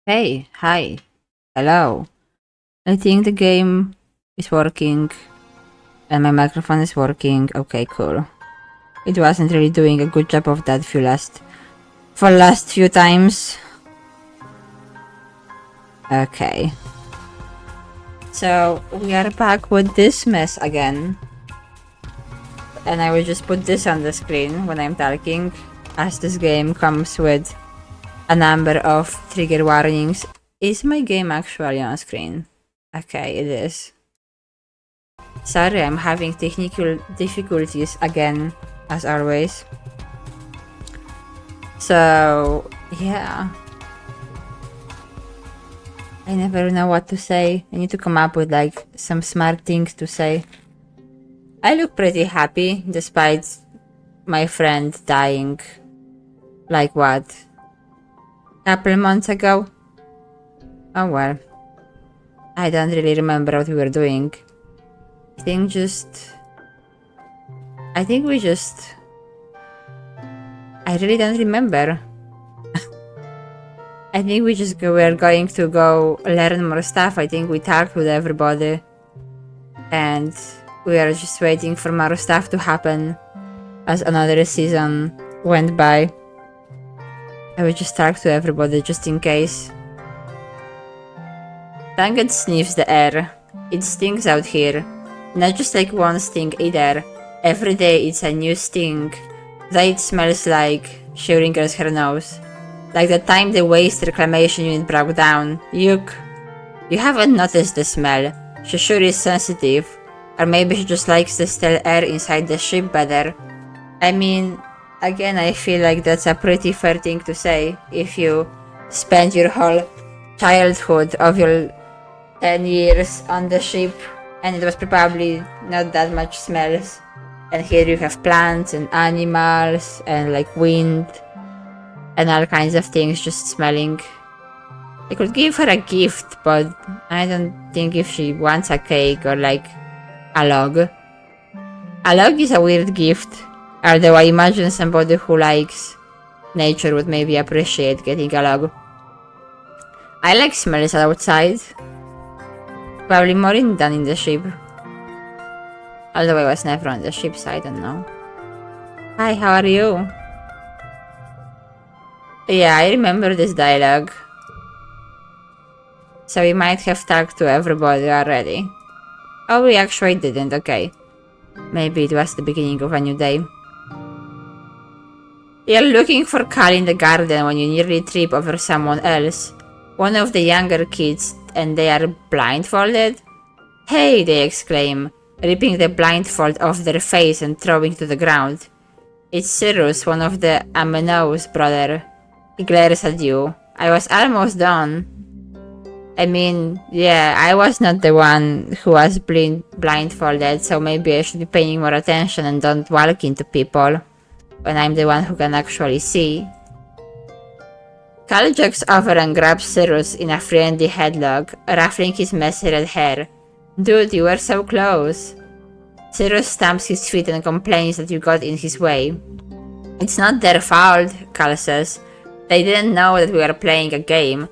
Hey, hi, hello. I think the game is working and my microphone is working. Okay, cool. It wasn't really doing a good job of that for last few times. Okay. So we are back with this mess again. And I will just put this on the screen when I'm talking, as this game comes with a number of trigger warnings. Is my game actually on screen? Okay, it is. Sorry, I'm having technical difficulties again, as always. So, yeah. I never know what to say. I need to come up with like some smart things to say. I look pretty happy despite my friend dying. Like what? Couple months ago? Oh well. I don't really remember what we were doing. I think we just... I really don't remember. I think we're going to go learn more stuff. I think we talked with everybody. And we are just waiting for more stuff to happen as another season went by. I will just talk to everybody just in case. Tanget sniffs the air. It stinks out here. Not just like one sting either. Every day it's a new sting. That it smells like, she wrinkles her nose. Like the time the waste reclamation unit broke down. Yuck. You haven't noticed the smell. She sure is sensitive. Or maybe she just likes the stale air inside the ship better. I mean, again, I feel like that's a pretty fair thing to say if you spend your whole childhood of your 10 years on the ship and it was probably not that much smells. And here you have plants and animals and like wind and all kinds of things just smelling. I could give her a gift, but I don't think if she wants a cake or like a log. A log is a weird gift, although I imagine somebody who likes nature would maybe appreciate getting a log. I like smells outside. Probably more than in the ship. Although I was never on the ship, so I don't know. Hi, how are you? Yeah, I remember this dialogue. So we might have talked to everybody already. Oh, we actually didn't, okay. Maybe it was the beginning of a new day. You're looking for Cal in the garden when you nearly trip over someone else. One of the younger kids, and they are blindfolded? Hey, they exclaim, ripping the blindfold off their face and throwing to the ground. It's Cyrus, one of the Ameno's brother. He glares at you. I was almost done. I mean, yeah, I was not the one who was blindfolded, so maybe I should be paying more attention and don't walk into people when I'm the one who can actually see. Cal jogs over and grabs Cyrus in a friendly headlock, ruffling his messy red hair. Dude, you were so close. Cyrus stamps his feet and complains that you got in his way. It's not their fault, Cal says. They didn't know that we were playing a game.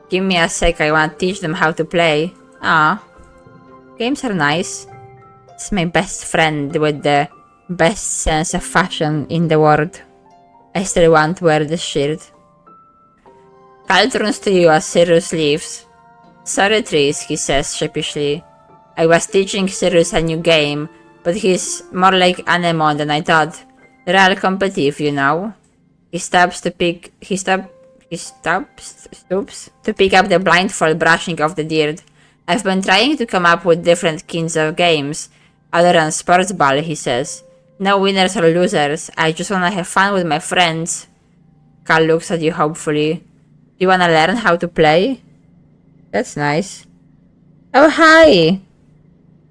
Give me a sec, I want to teach them how to play. Ah, games are nice. It's my best friend with the best sense of fashion in the world. I still want to wear this shirt. Cal turns to you as Cyrus leaves. Sorry, Tris, he says sheepishly. I was teaching Cyrus a new game, but he's more like Anemone than I thought. Real competitive, you know. He stoops to pick up the blindfold, brushing off the dirt. I've been trying to come up with different kinds of games, other than sports ball, he says. No winners or losers, I just wanna have fun with my friends. Cal looks at you hopefully. Do you wanna learn how to play? That's nice. Oh, hi!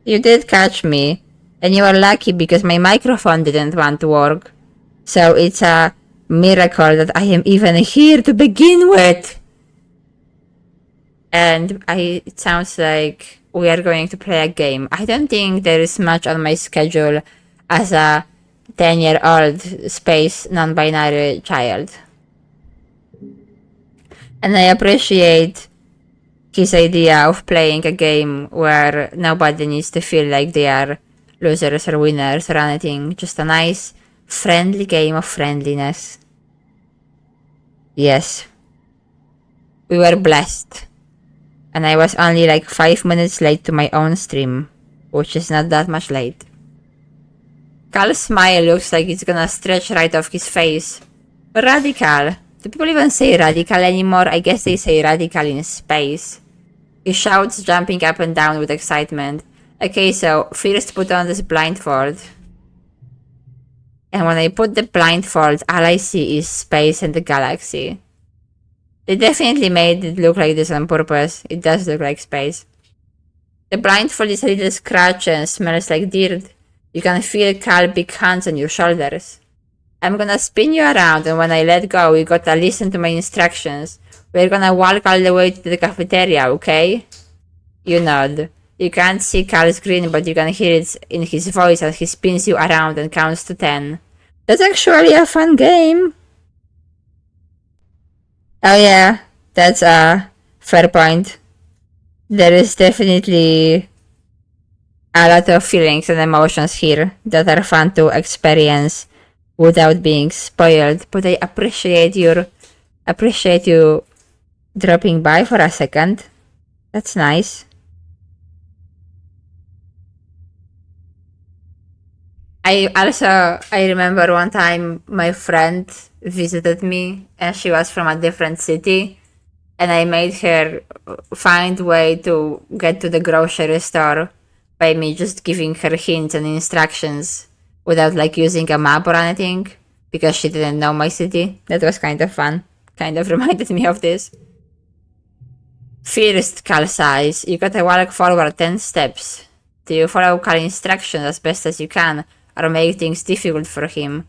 You did catch me, and you are lucky because my microphone didn't want to work. So it's a miracle that I am even here to begin with. And it sounds like we are going to play a game. I don't think there is much on my schedule as a 10-year-old space non-binary child. And I appreciate his idea of playing a game where nobody needs to feel like they are losers or winners or anything. Just a nice, friendly game of friendliness. Yes. We were blessed. And I was only like 5 minutes late to my own stream, which is not that much late. Cal's smile looks like it's gonna stretch right off his face. Radical. Do people even say radical anymore? I guess they say radical in space. He shouts, jumping up and down with excitement. Okay, so first put on this blindfold. And when I put the blindfold, all I see is space and the galaxy. They definitely made it look like this on purpose. It does look like space. The blindfold is a little scratchy and smells like dirt. You can feel Cal's big hands on your shoulders. I'm gonna spin you around, and when I let go, you gotta listen to my instructions. We're gonna walk all the way to the cafeteria, okay? You nod. You can't see Cal's grin, but you can hear it in his voice as he spins you around and counts to 10. That's actually a fun game. Oh yeah, that's a fair point. There is definitely a lot of feelings and emotions here that are fun to experience without being spoiled, but I appreciate you dropping by for a second. That's nice. I remember one time my friend visited me and she was from a different city, and I made her find way to get to the grocery store by me just giving her hints and instructions without like using a map or anything, because she didn't know my city. That was kind of fun. Kind of reminded me of this. First, Cal sighs. You gotta walk forward 10 steps. Do you follow Cal instructions as best as you can, or make things difficult for him?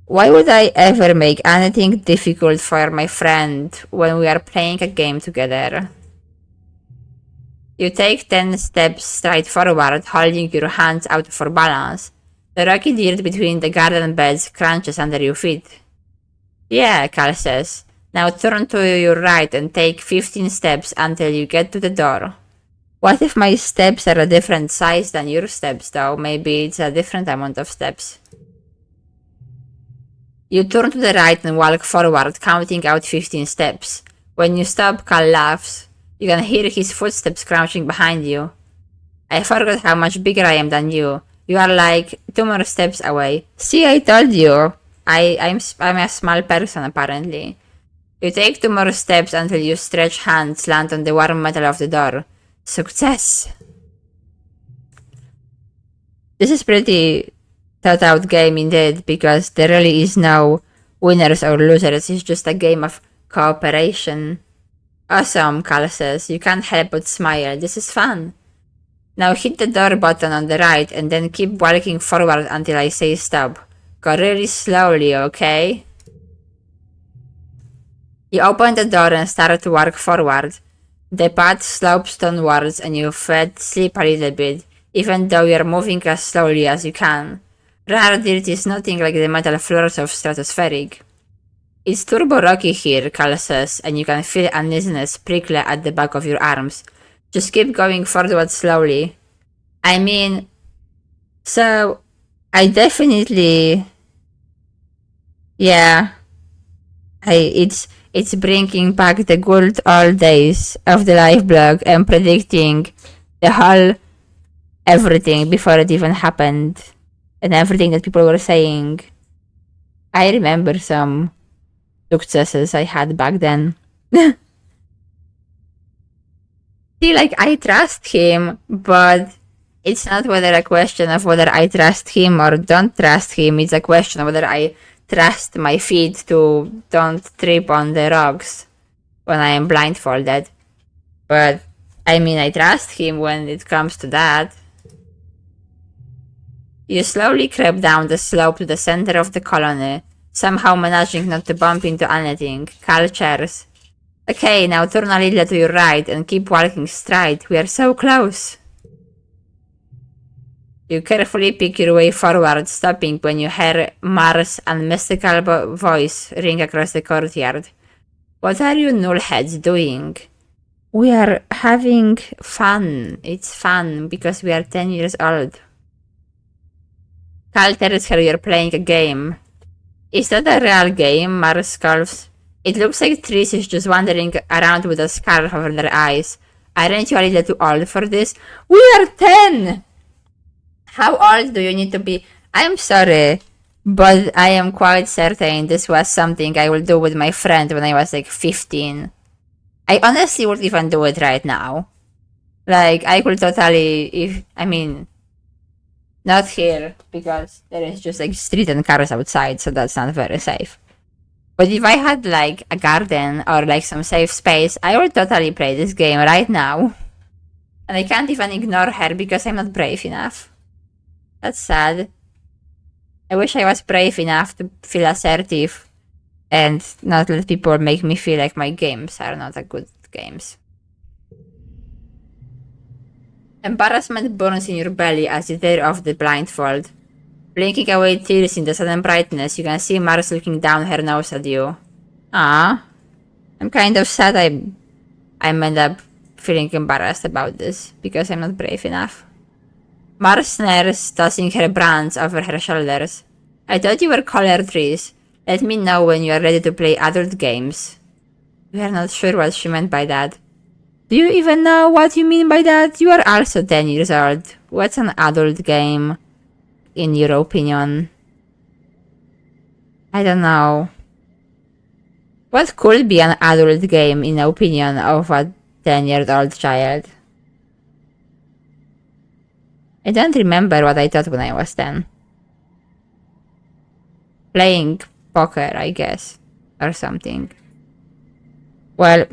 Why would I ever make anything difficult for my friend when we are playing a game together? You take 10 steps straight forward, holding your hands out for balance. The rocky dirt between the garden beds crunches under your feet. Yeah, Cal says. Now turn to your right and take 15 steps until you get to the door. What if my steps are a different size than your steps, though? Maybe it's a different amount of steps. You turn to the right and walk forward, counting out 15 steps. When you stop, Cal laughs. You can hear his footsteps crouching behind you. I forgot how much bigger I am than you. You are like 2 more steps away. See, I told you. I'm a small person, apparently. You take 2 more steps until your stretched hands land on the warm metal of the door. Success! This is pretty thought out game indeed, because there really is no winners or losers. It's just a game of cooperation. Awesome, Cal says. You can't help but smile. This is fun. Now hit the door button on the right and then keep walking forward until I say stop. Go really slowly, okay? You open the door and start to walk forward. The path slopes downwards and your feet slip a little bit, even though you're moving as slowly as you can. Rare dirt is nothing like the metal floors of Stratospheric. It's turbo rocky here, Cal says, and you can feel uneasiness prickle at the back of your arms. Just keep going forward slowly. I mean, so I definitely, yeah, it's bringing back the good old days of the live blog and predicting the whole everything before it even happened, and everything that people were saying. I remember some successes I had back then. See, like, I trust him, but it's not whether a question of whether I trust him or don't trust him. It's a question of whether I trust my feet to don't trip on the rocks when I am blindfolded. But, I mean, I trust him when it comes to that. You slowly creep down the slope to the center of the colony, somehow managing not to bump into anything. Cal cheers. Okay, now turn a little to your right and keep walking straight. We are so close. You carefully pick your way forward, stopping when you hear Mars' unmistakable voice ring across the courtyard. What are you nullheads doing? We are having fun. It's fun because we are 10 years old. Cal tells her you're playing a game. Is that a real game? Mars scoffs. It looks like Tris is just wandering around with a scarf over their eyes. Aren't you a little too old for this? We are 10! How old do you need to be? I'm sorry, but I am quite certain this was something I will do with my friend when I was like 15. I honestly would even do it right now. Like, I could totally, not here, because there is just like street and cars outside, so that's not very safe. But if I had like a garden or like some safe space, I would totally play this game right now. And I can't even ignore her because I'm not brave enough. That's sad. I wish I was brave enough to feel assertive and not let people make me feel like my games are not a good games. Embarrassment burns in your belly as you tear off the blindfold. Blinking away tears in the sudden brightness, you can see Mars looking down her nose at you. Ah, I'm kind of sad I end up feeling embarrassed about this because I'm not brave enough. Mars snares, tossing her brands over her shoulders. I thought you were colored trees. Let me know when you are ready to play adult games. We are not sure what she meant by that. Do you even know what you mean by that? You are also 10 years old. What's an adult game, in your opinion? I don't know. What could be an adult game in the opinion of a 10-year-old child? I don't remember what I thought when I was 10. Playing poker, I guess, or something. Well,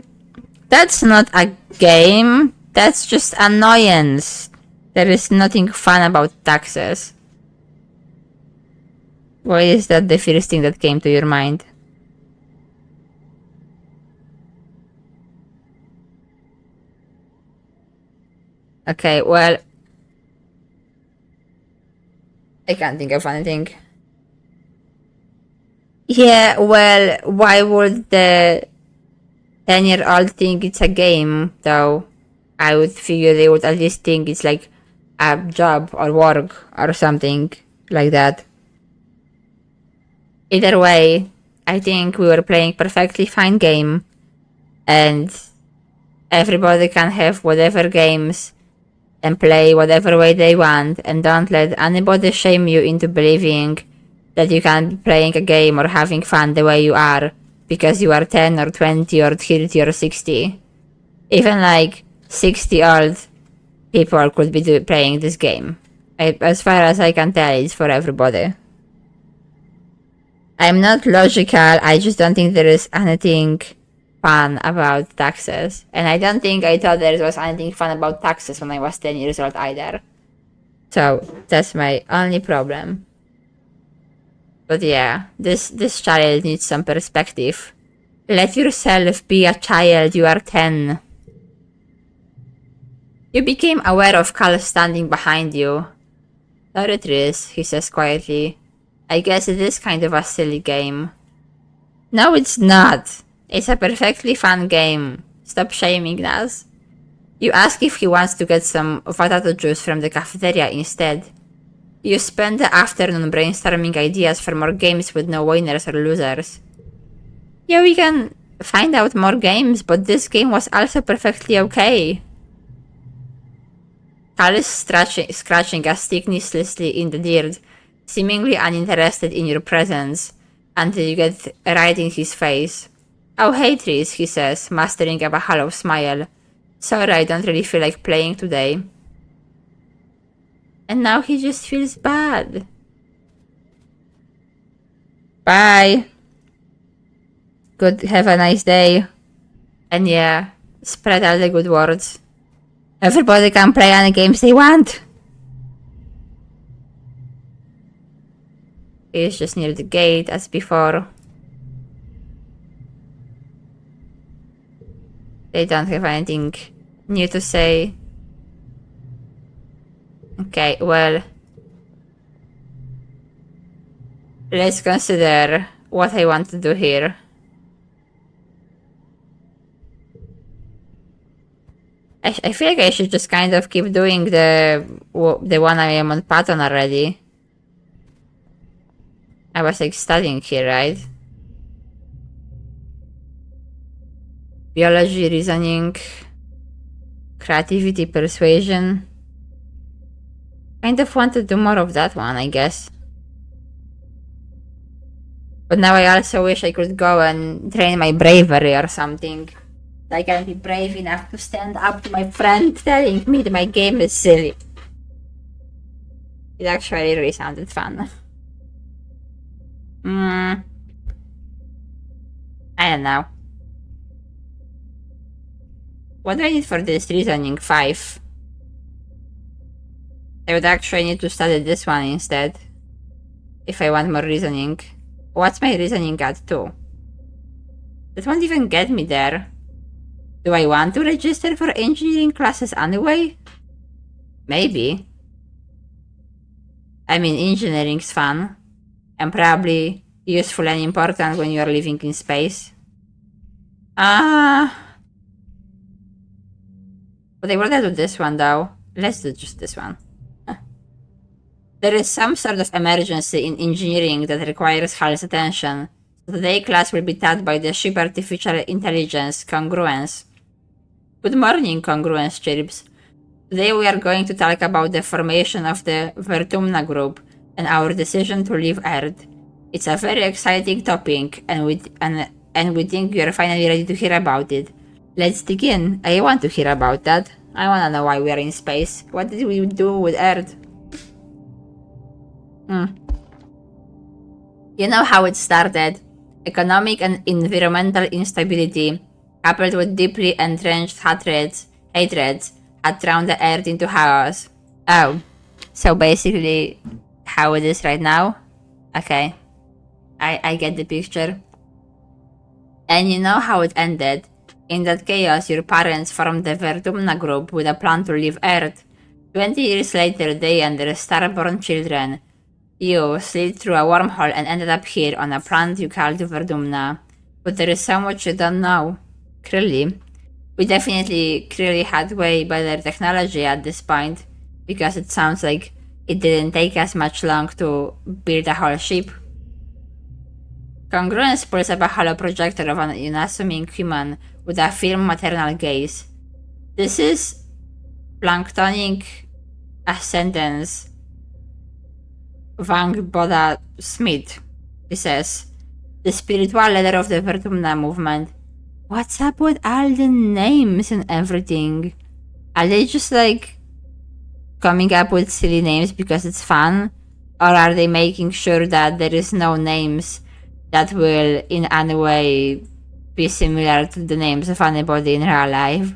that's not a game. That's just annoyance. There is nothing fun about taxes. Why is that the first thing that came to your mind? Okay, well, I can't think of anything. Yeah, well, why would the 10-year-old think it's a game, though? I would figure they would at least think it's like a job or work or something like that. Either way, I think we were playing perfectly fine game, and everybody can have whatever games and play whatever way they want, and don't let anybody shame you into believing that you can be playing a game or having fun the way you are because you are 10 or 20 or 30 or 60. Even like 60 old people could be playing this game. As far as I can tell, it's for everybody. I'm not logical, I just don't think there is anything fun about taxes. And I don't think I thought there was anything fun about taxes when I was 10 years old either. So, that's my only problem. But yeah, this child needs some perspective. Let yourself be a child, you are 10. You became aware of Cal standing behind you. Sorry, Tris, he says quietly. I guess it is kind of a silly game. No, it's not. It's a perfectly fun game. Stop shaming us. You ask if he wants to get some potato juice from the cafeteria instead. You spend the afternoon brainstorming ideas for more games with no winners or losers. Yeah, we can find out more games, but this game was also perfectly okay. Cal is scratching a stick listlessly in the dirt, seemingly uninterested in your presence, until you get right in his face. Oh hey Tris, he says, mastering up a hollow smile. Sorry, I don't really feel like playing today. And now he just feels bad. Bye. Good, have a nice day. And yeah, spread all the good words. Everybody can play any games they want. He's just near the gate as before. They don't have anything new to say. Okay, well, let's consider what I want to do here. I feel like I should just kind of keep doing the one I am on Patton already. I was like studying here, right? Biology, reasoning, creativity, persuasion. Kind of want to do more of that one, I guess. But now I also wish I could go and train my bravery or something. I can be brave enough to stand up to my friend telling me that my game is silly. It actually really sounded fun. I don't know. What do I need for this reasoning? 5. I would actually need to study this one instead. If I want more reasoning. What's my reasoning at 2? That won't even get me there. Do I want to register for engineering classes anyway? Maybe. I mean, engineering's fun. And probably useful and important when you are living in space. But I would do this one though. Let's do just this one. There is some sort of emergency in engineering that requires Hal's attention. So today's class will be taught by the ship artificial intelligence, Congruence. Good morning, Congruence chirps. Today we are going to talk about the formation of the Vertumna group and our decision to leave Earth. It's a very exciting topic, and we think you are finally ready to hear about it. Let's begin. I want to hear about that. I want to know why we are in space. What did we do with Earth? You know how it started. Economic and environmental instability, coupled with deeply entrenched hatreds, had thrown the Earth into chaos. Oh, so basically how it is right now? Okay, I get the picture. And you know how it ended. In that chaos, your parents formed the Vertumna group with a plan to leave Earth. 20 years later, they and their starborn children, you, slid through a wormhole and ended up here on a planet you called Verdumna. But there is so much you don't know. Clearly. We definitely clearly had way better technology at this point, because it sounds like it didn't take us much long to build a whole ship. Congruence pulls up a hollow projector of an unassuming human with a firm maternal gaze. This is planktonic ascendance Wang Boda Smith, he says, the spiritual leader of the Vertumna movement. What's up with all the names and everything? Are they just like coming up with silly names because it's fun? Or are they making sure that there is no names that will in any way be similar to the names of anybody in real life?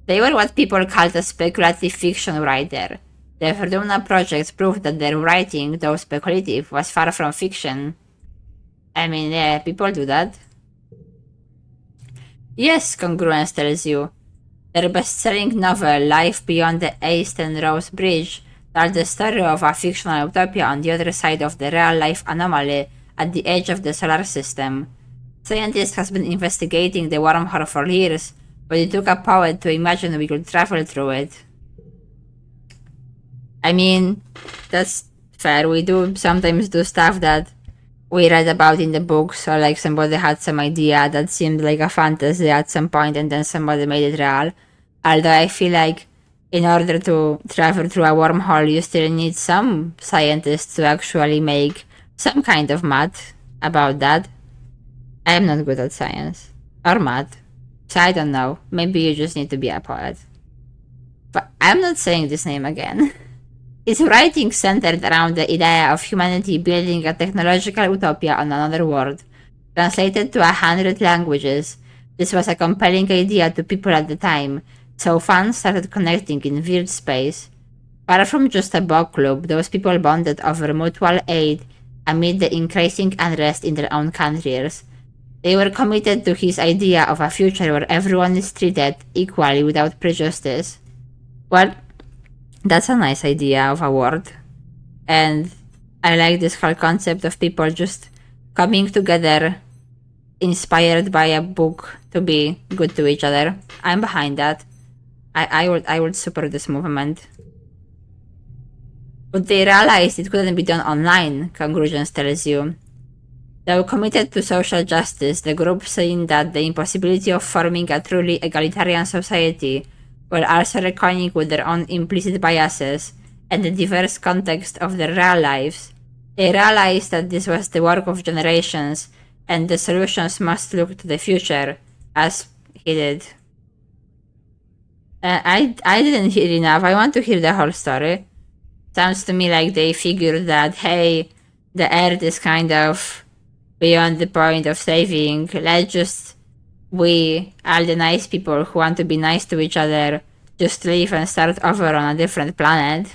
They were what people called a speculative fiction writer. The Verdumna project proved that their writing, though speculative, was far from fiction. I mean, yeah, people do that. Yes, Congruence tells you. Their best-selling novel, Life Beyond the Eastern Rose Bridge, tells the story of a fictional utopia on the other side of the real-life anomaly at the edge of the solar system. Scientists have been investigating the wormhole for years, but it took a poet to imagine we could travel through it. I mean, that's fair. We do sometimes do stuff that we read about in the books, or like somebody had some idea that seemed like a fantasy at some point and then somebody made it real. Although I feel like in order to travel through a wormhole, you still need some scientists to actually make some kind of math about that. I am not good at science or math, so I don't know. Maybe you just need to be a poet. But I'm not saying this name again. His writing centered around the idea of humanity building a technological utopia on another world. Translated to 100 languages, this was a compelling idea to people at the time, so fans started connecting in weird space. Far from just a book club, those people bonded over mutual aid amid the increasing unrest in their own countries. They were committed to his idea of a future where everyone is treated equally without prejudice. Well, that's a nice idea of a world. And I like this whole concept of people just coming together, inspired by a book to be good to each other. I'm behind that. I would support this movement. But they realized it couldn't be done online, conclusions tells you. Though committed to social justice, the group saying that the impossibility of forming a truly egalitarian society, while also reckoning with their own implicit biases and the diverse context of their real lives, they realized that this was the work of generations and the solutions must look to the future, as he did. I didn't hear enough. I want to hear the whole story. Sounds to me like they figured that, hey, the Earth is kind of beyond the point of saving. Let's just, we, all the nice people who want to be nice to each other, just leave and start over on a different planet.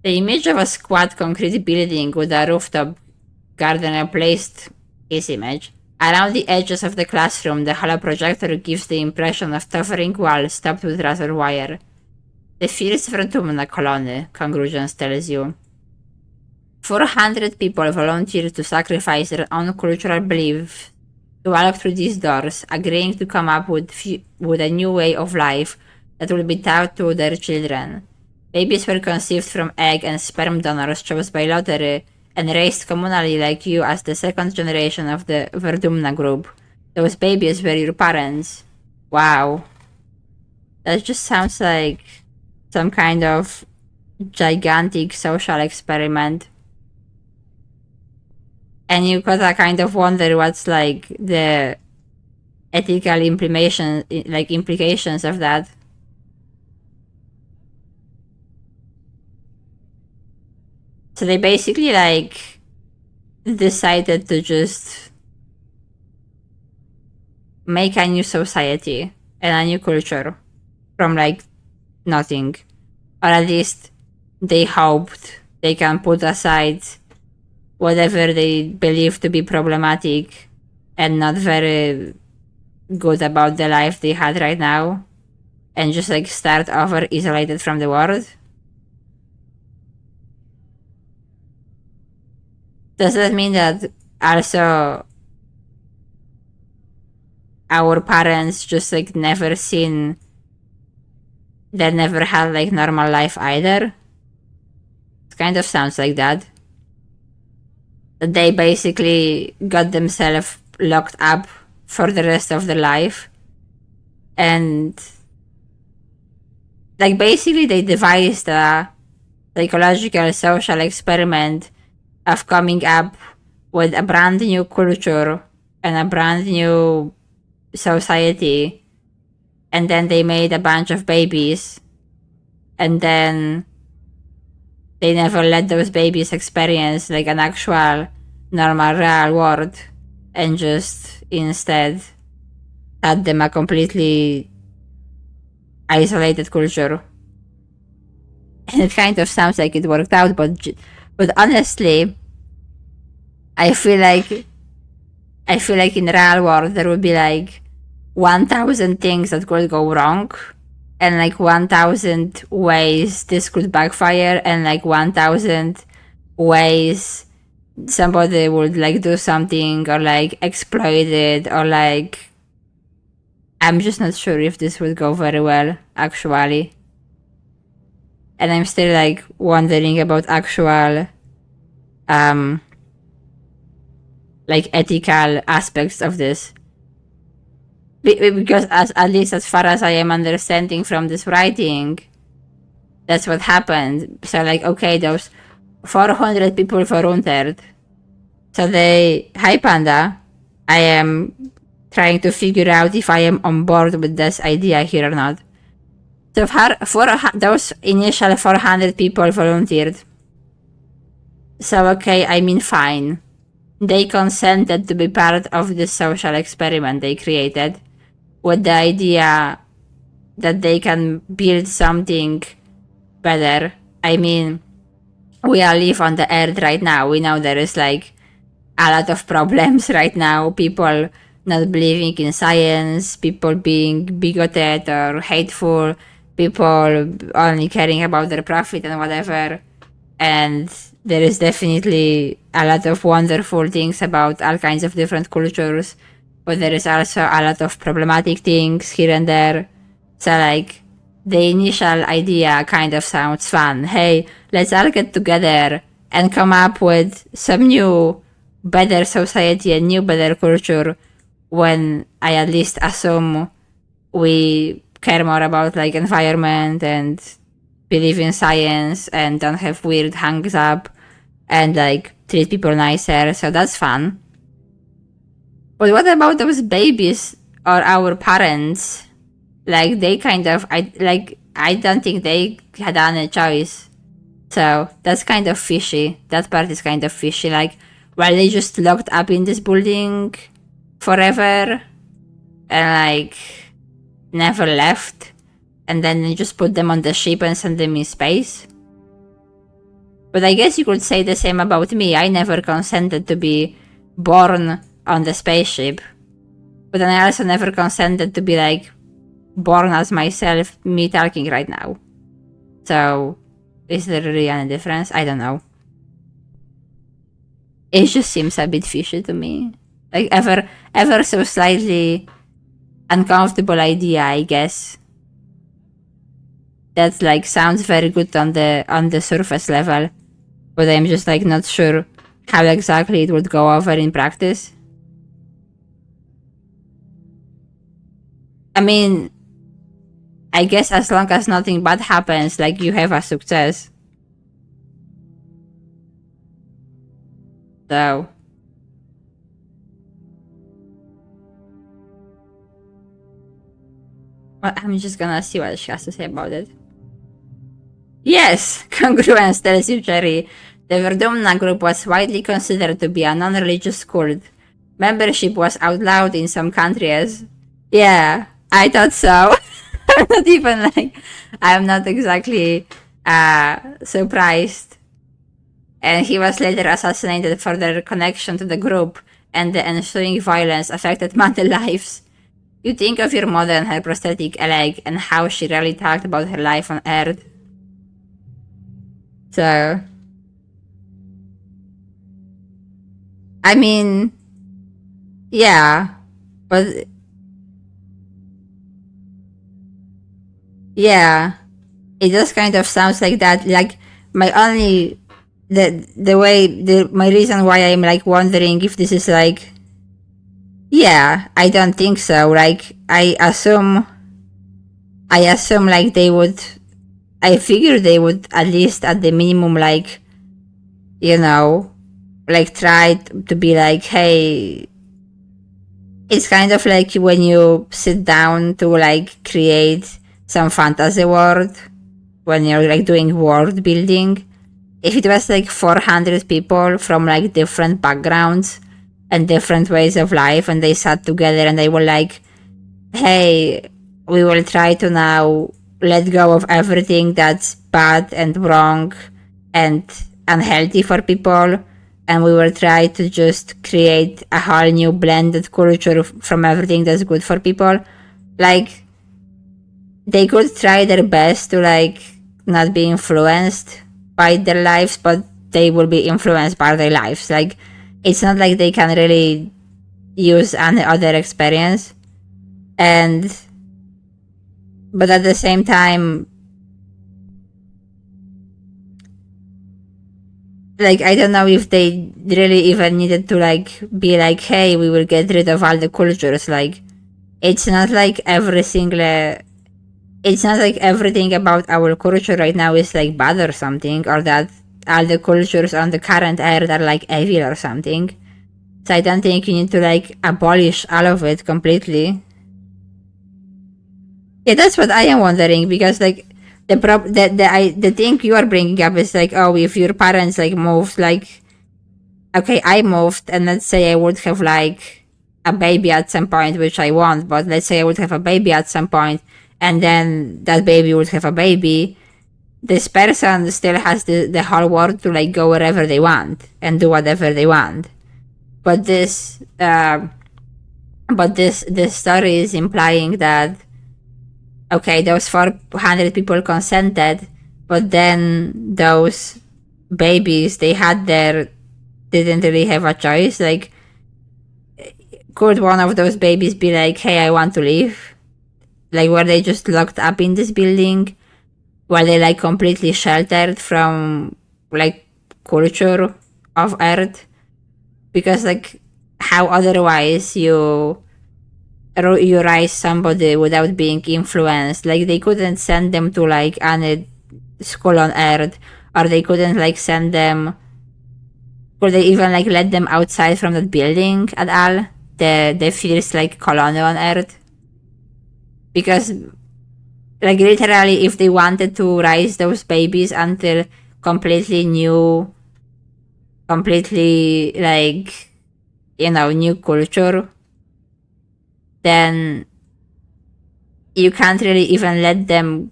The image of a squat concrete building with a rooftop garden replaced his image. Around the edges of the classroom, the hollow projector gives the impression of towering walls topped with razor wire. The first Verdumna colony, conclusions tells you. 400 people volunteered to sacrifice their own cultural beliefs to walk through these doors, agreeing to come up with a new way of life that will be taught to their children. Babies were conceived from egg and sperm donors chosen by lottery and raised communally like you as the second generation of the Verdumna group. Those babies were your parents. Wow. That just sounds like some kind of gigantic social experiment. And you gotta kind of wonder what's like the ethical implications of that. So they basically like decided to just make a new society and a new culture from like nothing. Or at least they hoped they can put aside whatever they believe to be problematic and not very good about the life they had right now and just like start over isolated from the world. Does that mean that also our parents just like never had like normal life either? It kind of sounds like that. They basically got themselves locked up for the rest of their life. And like basically they devised a psychological social experiment of coming up with a brand new culture and a brand new society. And then they made a bunch of babies. And then they never let those babies experience like an actual normal real world and just instead had them a completely isolated culture. And it kind of sounds like it worked out, but honestly, I feel like in real world there would be like 1,000 things that could go wrong and like 1,000 ways this could backfire and like 1,000 ways somebody would like do something or like exploit it or like I'm just not sure if this would go very well actually. And I'm still like wondering about actual like ethical aspects of this. Because at least as far as I am understanding from this writing, that's what happened. So like, okay, those 400 people volunteered. So hi Panda, I am trying to figure out if I am on board with this idea here or not. So those initial 400 people volunteered. So okay, I mean fine. They consented to be part of this social experiment they created with the idea that they can build something better. I mean, we all live on the earth right now. We know there is like a lot of problems right now. People not believing in science, people being bigoted or hateful, people only caring about their profit and whatever. And there is definitely a lot of wonderful things about all kinds of different cultures. but there is also a lot of problematic things here and there. So like the initial idea kind of sounds fun. Hey, let's all get together and come up with some new better society and new better culture, when I at least assume we care more about like environment and believe in science and don't have weird hangs up and like treat people nicer. So that's fun. But what about those babies or our parents? Like they kind of I don't think they had any choice. So that's kind of fishy. That part is kind of fishy. Like, while they just locked up in this building forever and like never left, and then they just put them on the ship and send them in space. But I guess you could say the same about me. I never consented to be born on the spaceship. But then I also never consented to be like born as myself, me talking right now. So is there really any difference? I don't know. It just seems a bit fishy to me. Like ever so slightly uncomfortable idea, I guess. That like sounds very good on the surface level, but I'm just like not sure how exactly it would go over in practice. I mean, I guess as long as nothing bad happens, like you have a success. So well, I'm just gonna see what she has to say about it. Yes, congruence tells you, Jerry. The Verdumna group was widely considered to be a non-religious cult. Membership was outlawed in some countries. Yeah, I thought so. I'm not even like, I'm not exactly surprised. And he was later assassinated for their connection to the group, and the ensuing violence affected many lives. You think of your mother and her prosthetic leg and how she really talked about her life on Earth. So, I mean, yeah, but yeah, it just kind of sounds like that. Like my only my reason why I'm like wondering if this is like, yeah, I don't think so. Like I assume like they would. I figure they would at least at the minimum like, you know, like try to be like, hey, it's kind of like when you sit down to like create some fantasy world when you're like doing world building. If it was like 400 people from like different backgrounds and different ways of life, and they sat together and they were like, hey, we will try to now let go of everything that's bad and wrong and unhealthy for people, and we will try to just create a whole new blended culture from everything that's good for people. Like, they could try their best to like not be influenced by their lives, but they will be influenced by their lives. Like, it's not like they can really use any other experience. But at the same time, like, I don't know if they really even needed to like be like, hey, we will get rid of all the cultures. Like, it's not like everything about our culture right now is like bad or something, or that all the cultures on the current earth are like evil or something. So I don't think you need to like abolish all of it completely. Yeah, that's what I am wondering, because like the thing you are bringing up is like, oh, if your parents like moved, like, okay, I moved, and let's say I would have like a baby at some point, which I won't, but let's say I would have a baby at some point, and then that baby would have a baby. This person still has the whole world to like go wherever they want and do whatever they want. But this story is implying that, okay, those 400 people consented, but then those babies they had didn't really have a choice. Like, could one of those babies be like, hey, I want to leave? Like, were they just locked up in this building? Were they like completely sheltered from like culture of Earth? Because like, how otherwise you raise somebody without being influenced? Like, they couldn't send them to like any school on Earth, or they couldn't like send them. Could they even like let them outside from that building at all? The first like colony on Earth? Because like literally if they wanted to raise those babies until completely new, completely like, you know, new culture, then you can't really even let them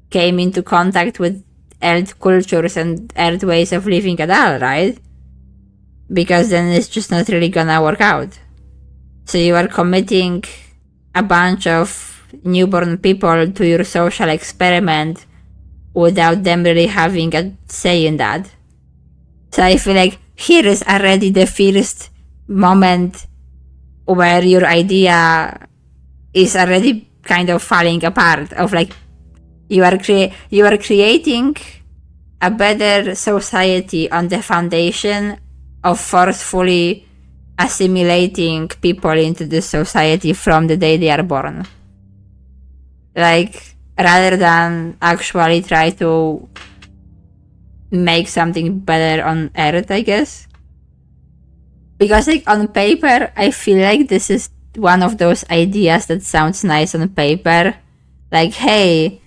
came into contact with Earth cultures and Earth ways of living at all, right? Because then it's just not really gonna work out. So you are committing a bunch of newborn people to your social experiment without them really having a say in that. So I feel like here is already the first moment where your idea is already kind of falling apart, of like you are creating a better society on the foundation of forcefully assimilating people into the society from the day they are born. Like, rather than actually try to make something better on Earth, I guess. Because like on paper, I feel like this is one of those ideas that sounds nice on paper. Like, hey,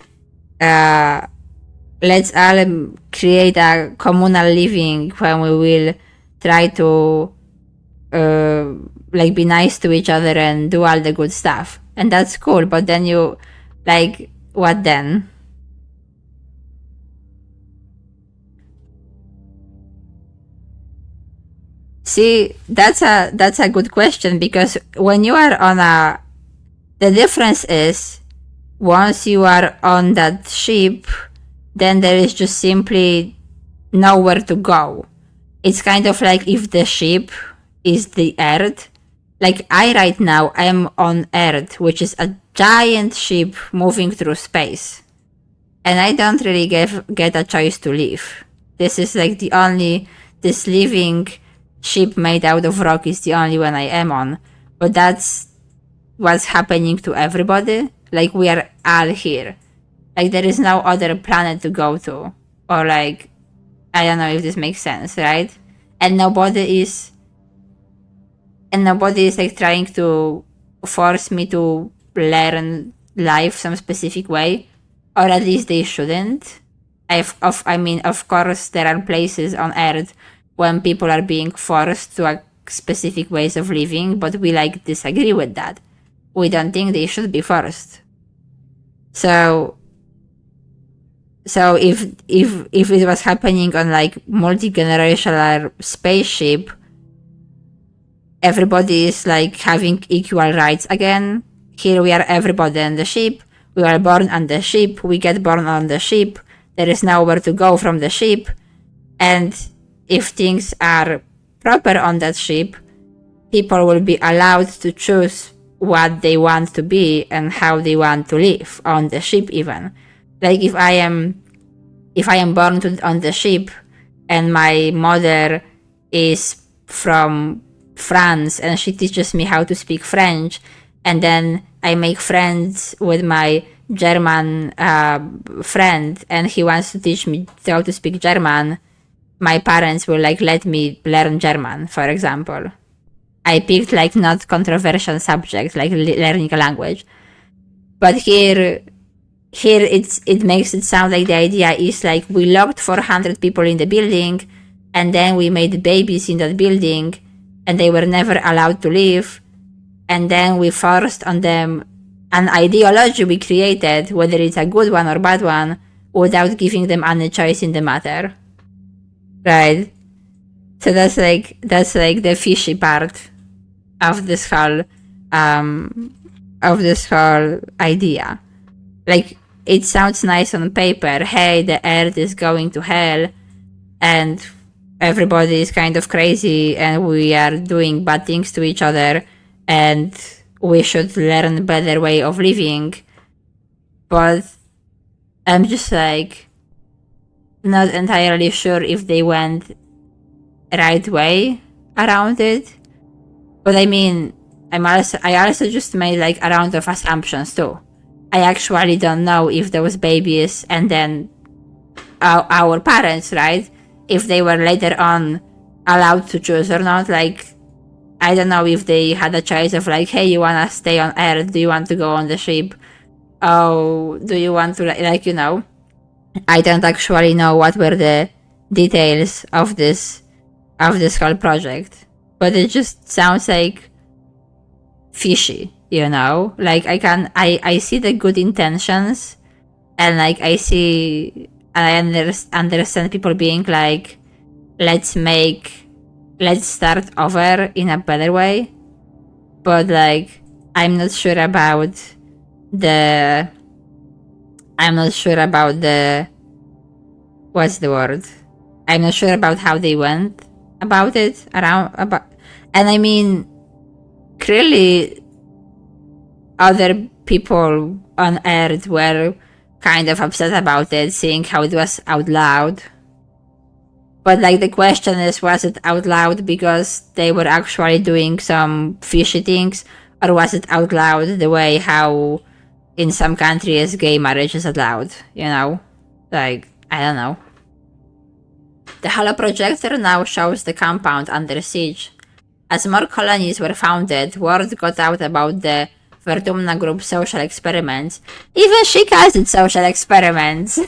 let's all create a communal living when we will try to like be nice to each other and do all the good stuff. And that's cool, but then you like, what then? See, that's a good question, because when you are on the difference is once you are on that ship, then there is just simply nowhere to go. It's kind of like if the ship is the Earth. Like I right now, I'm on Earth, which is a giant ship moving through space. And I don't really get a choice to leave. This is like this living ship made out of rock is the only one I am on. But that's what's happening to everybody. Like we are all here. Like there is no other planet to go to. Or like, I don't know if this makes sense, right? And nobody is like trying to force me to learn life some specific way, or at least they shouldn't. I mean, of course, there are places on Earth when people are being forced to a specific ways of living, but we like disagree with that. We don't think they should be forced. So if it was happening on like multi-generational spaceship, everybody is like having equal rights again. Here we are, everybody on the ship. We are born on the ship. We get born on the ship. There is nowhere to go from the ship. And if things are proper on that ship, people will be allowed to choose what they want to be and how they want to live on the ship even. Like if I am born on the ship and my mother is from France and she teaches me how to speak French, and then I make friends with my German friend and he wants to teach me how to speak German, my parents will like let me learn German, for example. I picked like not controversial subjects like learning a language. But here it makes it sound like the idea is like we locked 400 people in the building and then we made babies in that building and they were never allowed to leave, and then we forced on them an ideology we created, whether it's a good one or bad one, without giving them any choice in the matter. Right? So that's like the fishy part of this whole idea. Like it sounds nice on paper. Hey, the Earth is going to hell, and everybody is kind of crazy and we are doing bad things to each other and we should learn a better way of living. But I'm just like not entirely sure if they went right way around it. But I mean, I also just made like a round of assumptions too. I actually don't know if those babies and then our parents, right? If they were later on allowed to choose or not. Like, I don't know if they had a choice of like, hey, you wanna stay on Earth? Do you want to go on the ship? Oh, do you want to like, you know? I don't actually know what were the details of this whole project, but it just sounds like fishy, you know? Like I see the good intentions, and like I understand people being like, let's start over in a better way, but like I'm not sure about the what's the word? I'm not sure about how they went about it and I mean, clearly other people on Earth were kind of upset about it, seeing how it was out loud. But like the question is, was it out loud because they were actually doing some fishy things, or was it out loud the way how in some countries gay marriage is allowed, you know? Like, I don't know. The holoprojector now shows the compound under siege. As more colonies were founded, word got out about the Vertumna Group social experiments. Even she calls it social experiments.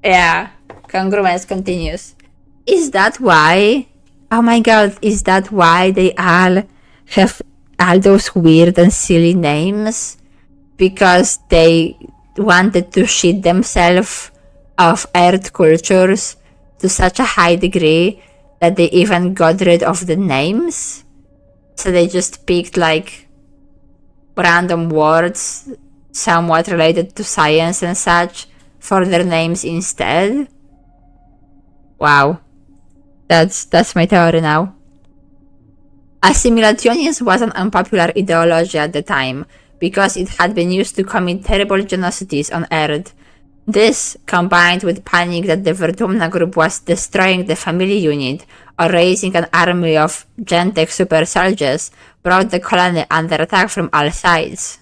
Yeah, congruence continues. Is that why? Oh my god, is that why they all have all those weird and silly names? Because they wanted to shit themselves of Earth cultures to such a high degree that they even got rid of the names? So they just picked like random words somewhat related to science and such for their names instead? Wow. That's my theory now. Assimilationism was an unpopular ideology at the time because it had been used to commit terrible genocides on Earth. This, combined with panic that the Vertumna Group was destroying the family unit or raising an army of Gentech super soldiers, brought the colony under attack from all sides.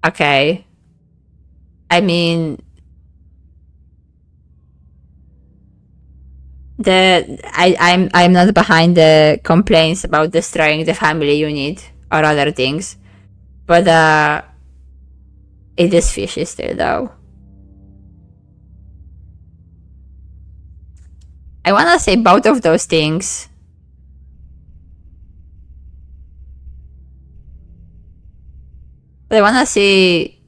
Okay. I mean, I'm not behind the complaints about destroying the family unit or other things, but it is fishy still though. I wanna say both of those things. But I wanna see.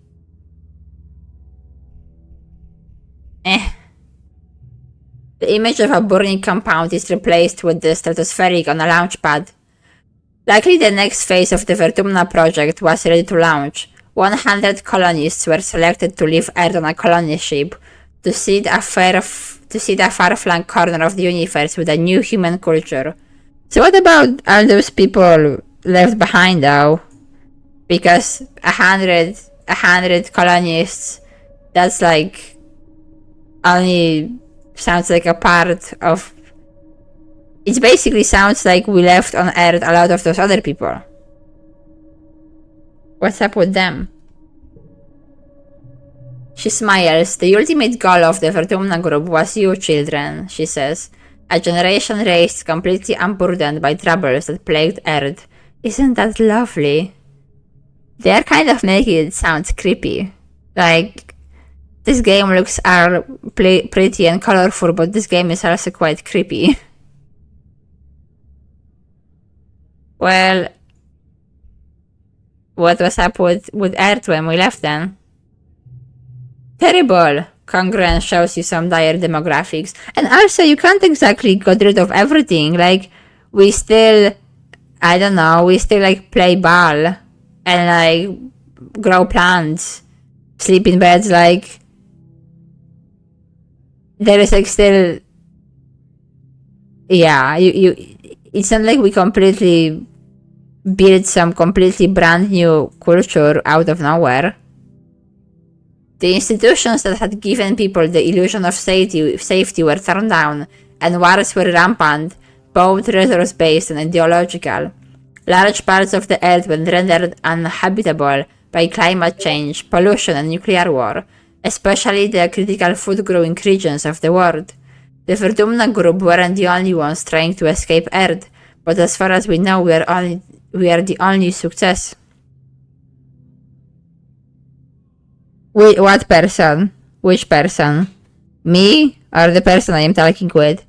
The image of a burning compound is replaced with the stratospheric on a launch pad. Likely the next phase of the Vertumna project was ready to launch. 100 colonists were selected to leave Earth on a colony ship to seed a far-flung corner of the universe with a new human culture. So what about all those people left behind though? Because 100 colonists, that's like only sounds like a part of. It basically sounds like we left on Earth a lot of those other people. What's up with them? She smiles. The ultimate goal of the Vertumna Group was you children, she says. A generation raised completely unburdened by troubles that plagued Earth. Isn't that lovely? They're kind of making it sound creepy. Like, this game looks pretty and colorful, but this game is also quite creepy. Well, what was up with Earth when we left then? Terrible. Congruence shows you some dire demographics. And also, you can't exactly get rid of everything. Like, we still, I don't know, we still like play ball and like grow plants, sleep in beds, like there is like still, yeah, it's not like we completely build some completely brand new culture out of nowhere. The institutions that had given people the illusion of safety were torn down, and wars were rampant, both resource-based and ideological. Large parts of the earth were rendered uninhabitable by climate change, pollution, and nuclear war, especially the critical food-growing regions of the world. The Verdumna group weren't the only ones trying to escape Earth, but as far as we know, we are the only success. What person? Which person? Me or the person I am talking with?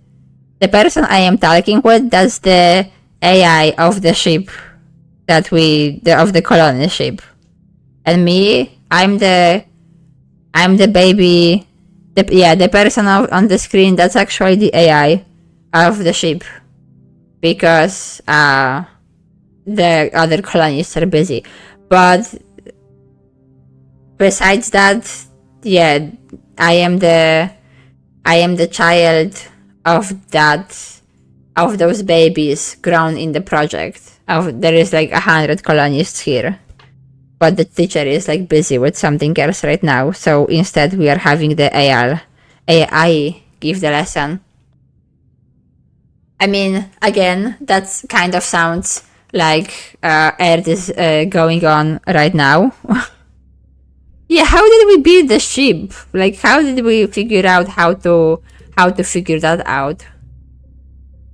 The person I am talking with, that's the AI of the ship of the colony ship. And me, I'm the baby. The person on the screen, that's actually the AI of the ship. Because the other colonists are busy. But besides that, yeah, I am the child of those babies grown in the project. There is like 100 colonists here, but the teacher is like busy with something else right now. So instead, we are having the AI give the lesson. I mean, again, that kind of sounds like Earth is going on right now. Yeah, how did we build the ship? Like, how did we figure out how to figure that out?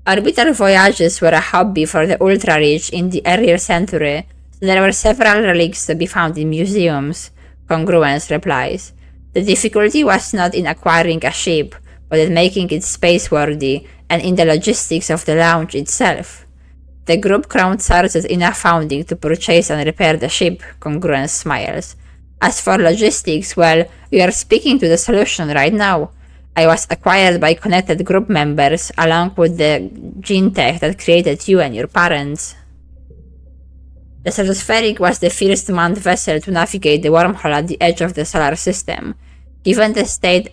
Orbital voyages were a hobby for the ultra-rich in the earlier century, so there were several relics to be found in museums, Congruence replies. The difficulty was not in acquiring a ship, but in making it spaceworthy and in the logistics of the launch itself. The group crowdsourced enough funding to purchase and repair the ship, Congruence smiles. As for logistics, well, we are speaking to the solution right now. I was acquired by connected group members, along with the gene tech that created you and your parents. The Stratospheric was the first manned vessel to navigate the wormhole at the edge of the solar system. Given the state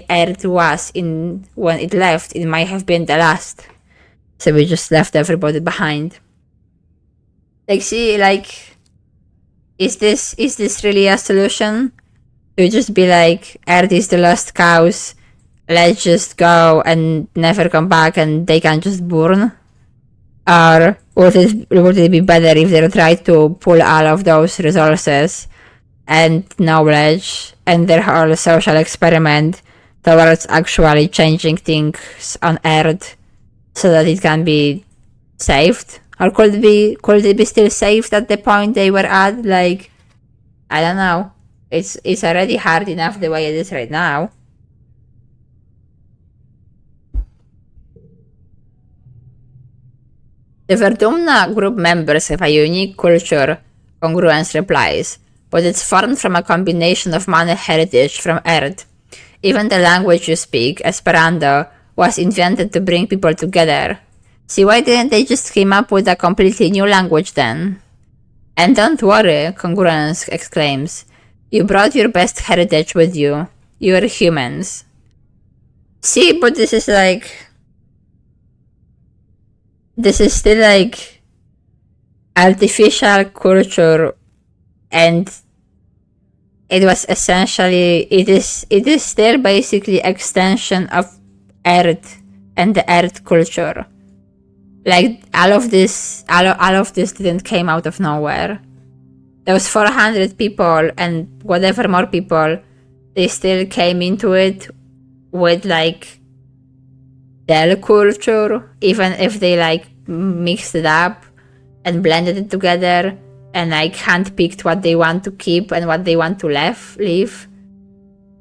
Earth was in when it left, it might have been the last. So we just left everybody behind. Like, see, like, is this really a solution? To just be like, Earth is the lost cows, let's just go and never come back and they can just burn? Or would it be better if they tried to pull all of those resources and knowledge and their whole social experiment towards actually changing things on Earth so that it can be saved? Or could it be still saved at the point they were at? Like, I don't know. It's already hard enough the way it is right now. The Verdumna group members have a unique culture, Congruence replies, but it's formed from a combination of many heritage from Earth. Even the language you speak, Esperanto, was invented to bring people together. See, why didn't they just come up with a completely new language then? And don't worry, Congruence exclaims. You brought your best heritage with you. You are humans. See, but this is still like artificial culture, and it is still basically extension of Earth and the Earth culture. Like, all of this didn't came out of nowhere. Those 400 people and whatever more people, they still came into it with like their culture, even if they like mixed it up and blended it together and like handpicked what they want to keep and what they want to leave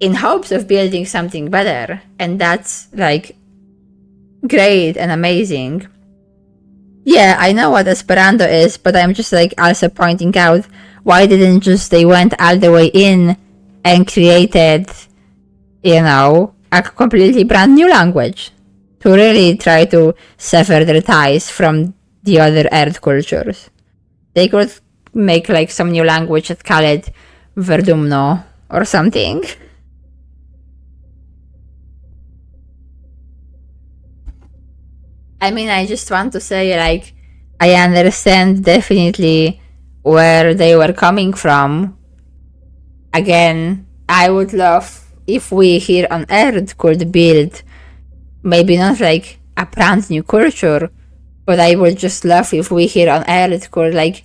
in hopes of building something better. And that's like great and amazing. Yeah, I know what Esperanto is, but I'm just like also pointing out, why didn't they went all the way in and created, a completely brand new language to really try to sever their ties from the other Earth cultures. They could make like some new language and call it Verdumno or something. I mean, I just want to say, like, I understand definitely where they were coming from. Again, I would love if we here on Earth could build maybe not like a brand new culture, but I would just love if we here on Earth could like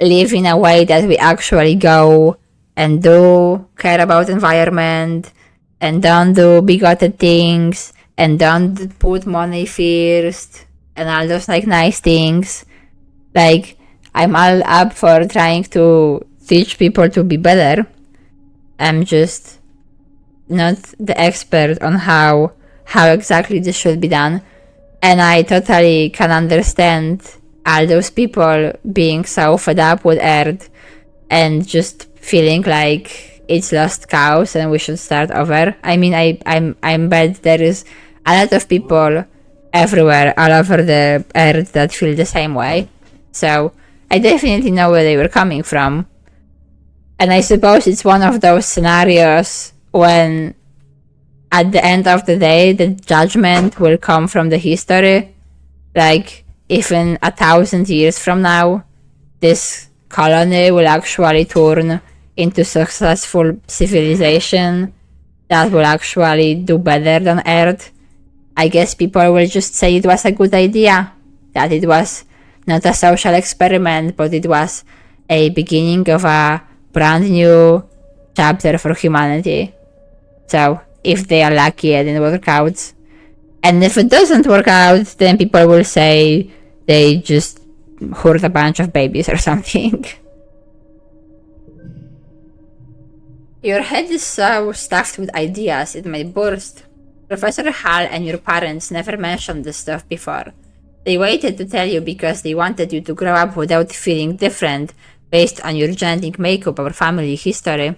live in a way that we actually go and do care about environment and don't do bigoted things and don't put money first and all those like nice things. Like, I'm all up for trying to teach people to be better. I'm just not the expert on how exactly this should be done. And I totally can understand all those people being so fed up with Earth and just feeling like it's lost cows and we should start over. I mean, I'm bet there is a lot of people everywhere, all over the Earth, that feel the same way. So I definitely know where they were coming from. And I suppose it's one of those scenarios when at the end of the day, the judgment will come from the history. Like, if in 1,000 years from now, this colony will actually turn into successful civilization that will actually do better than Earth, I guess people will just say it was a good idea. That it was not a social experiment, but it was a beginning of a brand new chapter for humanity. So, if they are lucky and it works out. And if it doesn't work out, then people will say they just hurt a bunch of babies or something. Your head is so stuffed with ideas it may burst. Professor Hall and your parents never mentioned this stuff before. They waited to tell you because they wanted you to grow up without feeling different based on your genetic makeup or family history.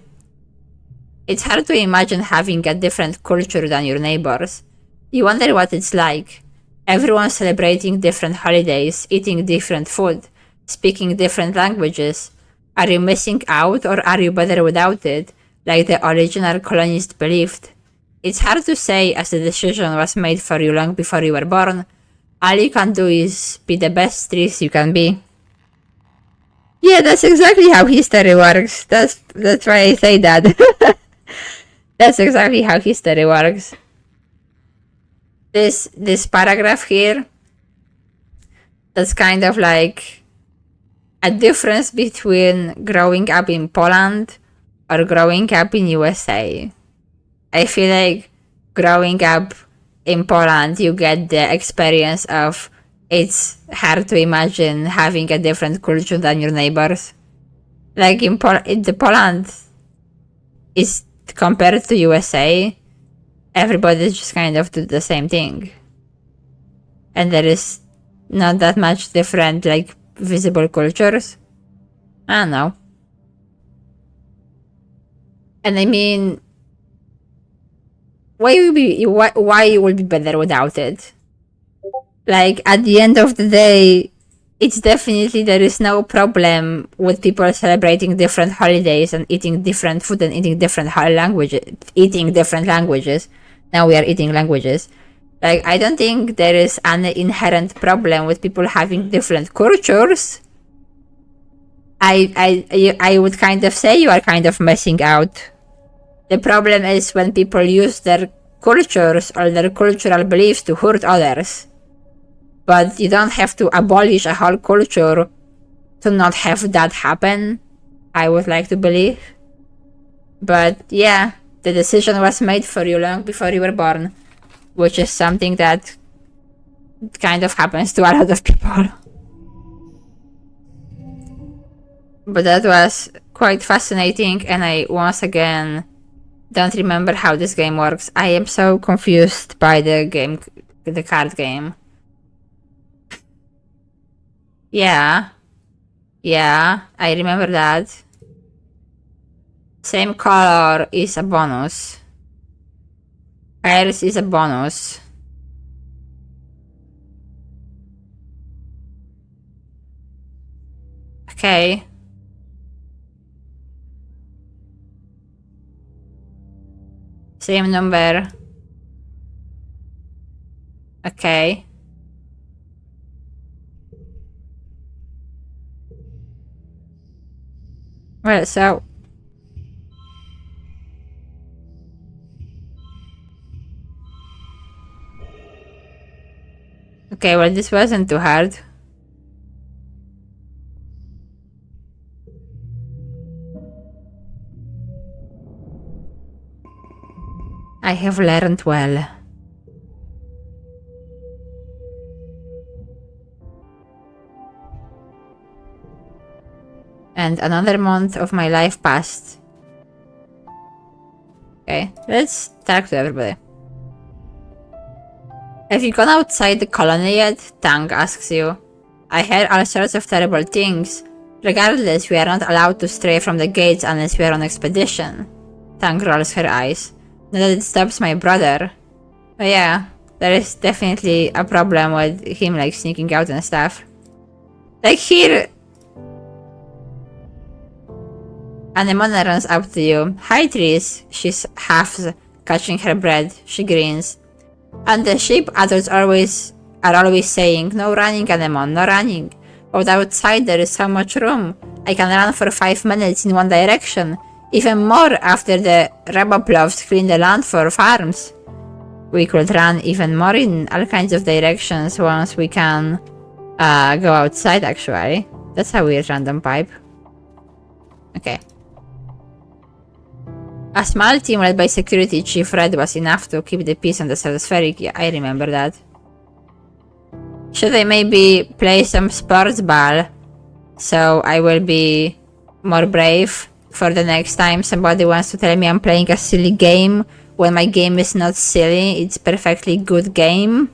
It's hard to imagine having a different culture than your neighbors. You wonder what it's like. Everyone celebrating different holidays, eating different food, speaking different languages. Are you missing out or are you better without it, like the original colonist believed? It's hard to say as the decision was made for you long before you were born. All you can do is be the best Tris you can be. Yeah, that's exactly how history works. That's why I say that. That's exactly how history works. This paragraph here, that's kind of like a difference between growing up in Poland or growing up in USA. I feel like growing up in Poland, you get the experience of it's hard to imagine having a different culture than your neighbors. Like in Poland is compared to USA, everybody just kind of do the same thing. And there is not that much different, like, visible cultures. I don't know. And I mean, why you will be better without it? Like, at the end of the day, it's definitely there is no problem with people celebrating different holidays and eating different food and eating different languages. Now we are eating languages. Like, I don't think there is an inherent problem with people having different cultures. I would kind of say you are kind of missing out. The problem is when people use their cultures or their cultural beliefs to hurt others. But you don't have to abolish a whole culture to not have that happen, I would like to believe. But yeah, the decision was made for you long before you were born, which is something that kind of happens to a lot of people. But that was quite fascinating, and I once again don't remember how this game works. I am so confused by the card game. Yeah, I remember that. Same color is a bonus. Iris is a bonus. Okay. Same number. Okay. Well, so... Okay, well, this wasn't too hard. I have learned well. And another month of my life passed. Okay, let's talk to everybody. Have you gone outside the colony yet? Tang asks you. I heard all sorts of terrible things. Regardless, we are not allowed to stray from the gates unless we are on expedition. Tang rolls her eyes. Not that it stops my brother. But yeah, there is definitely a problem with him like sneaking out and stuff. Like here... Anemone runs up to you. Hi, Tris. She's half catching her breath. She grins. And the sheep adults are always saying, no running, Anemone, no running. But outside there is so much room. I can run for 5 minutes in one direction. Even more after the Raboplovs clean the land for farms. We could run even more in all kinds of directions once we can go outside, actually. That's a weird random pipe. Okay. A small team led by Security Chief Red was enough to keep the peace on the Stratospheric. Yeah, I remember that. Should I maybe play some sports ball so I will be more brave for the next time somebody wants to tell me I'm playing a silly game when my game is not silly, it's perfectly good game?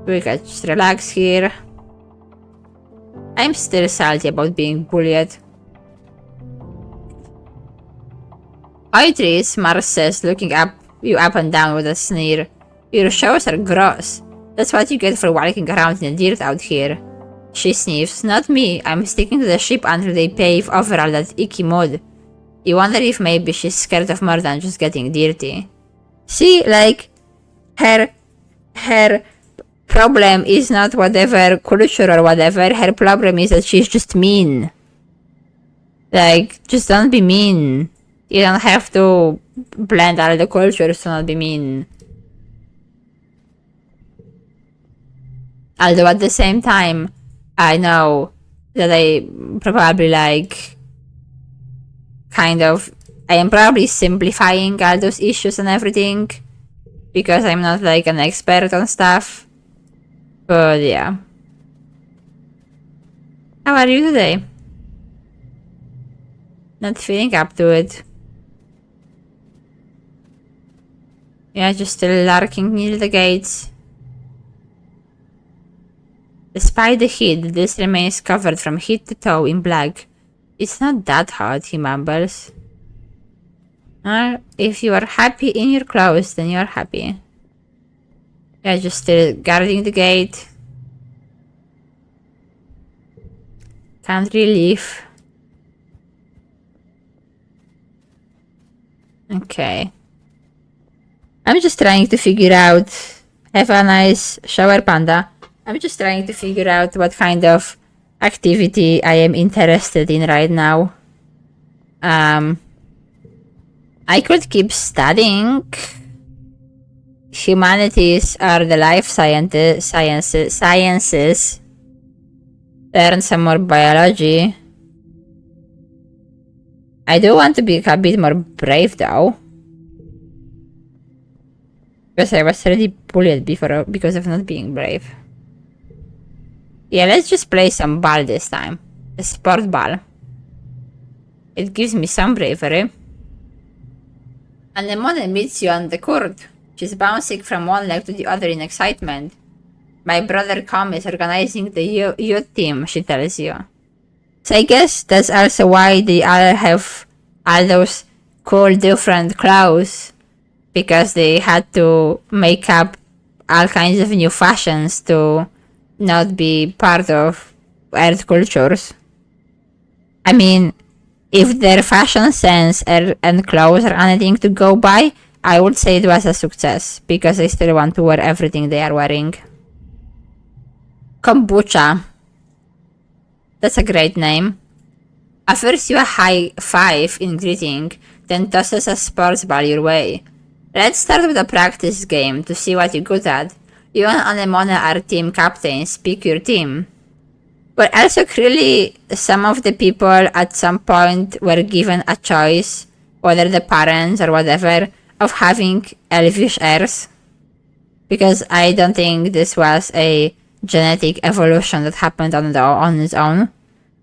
We can just relax here. I'm still salty about being bullied. Oi, Tris, Mars says, looking you up and down with a sneer. Your shows are gross. That's what you get for walking around in the dirt out here. She sniffs. Not me. I'm sticking to the ship until they pave over all that icky mud. You wonder if maybe she's scared of more than just getting dirty. See, like, her problem is not whatever culture or whatever. Her problem is that she's just mean. Like, just don't be mean. You don't have to blend all the cultures to not be mean. Although at the same time, I know that I probably like I am probably simplifying all those issues and everything because I'm not like an expert on stuff. But yeah. How are you today? Not feeling up to it. Yeah, just still lurking near the gates. Despite the heat, this remains covered from head to toe in black. It's not that hot, he mumbles. If you are happy in your clothes, then you are happy. Yeah, just still guarding the gate. Can't really leave. Okay. I'm just trying to figure out... Have a nice shower, Panda. I'm just trying to figure out what kind of activity I am interested in right now. I could keep studying. Humanities are the life sciences. Learn some more biology. I do want to be a bit more brave though. Because I was already bullied before because of not being brave. Yeah, let's just play some ball this time. A sport ball. It gives me some bravery. Anemone meets you on the court. She's bouncing from one leg to the other in excitement. My brother Com is organizing the youth team, she tells you. So I guess that's also why they all have all those cool different clothes. Because they had to make up all kinds of new fashions to not be part of Earth cultures. I mean, if their fashion sense and clothes are anything to go by, I would say it was a success, because I still want to wear everything they are wearing. Kombucha. That's a great name. offers you a high 5 in greeting, then tosses a sports ball your way. Let's start with a practice game to see what you're good at. You and Anemone are team captains, pick your team. But also clearly some of the people at some point were given a choice, whether the parents or whatever, of having elvish heirs. Because I don't think this was a genetic evolution that happened on its own.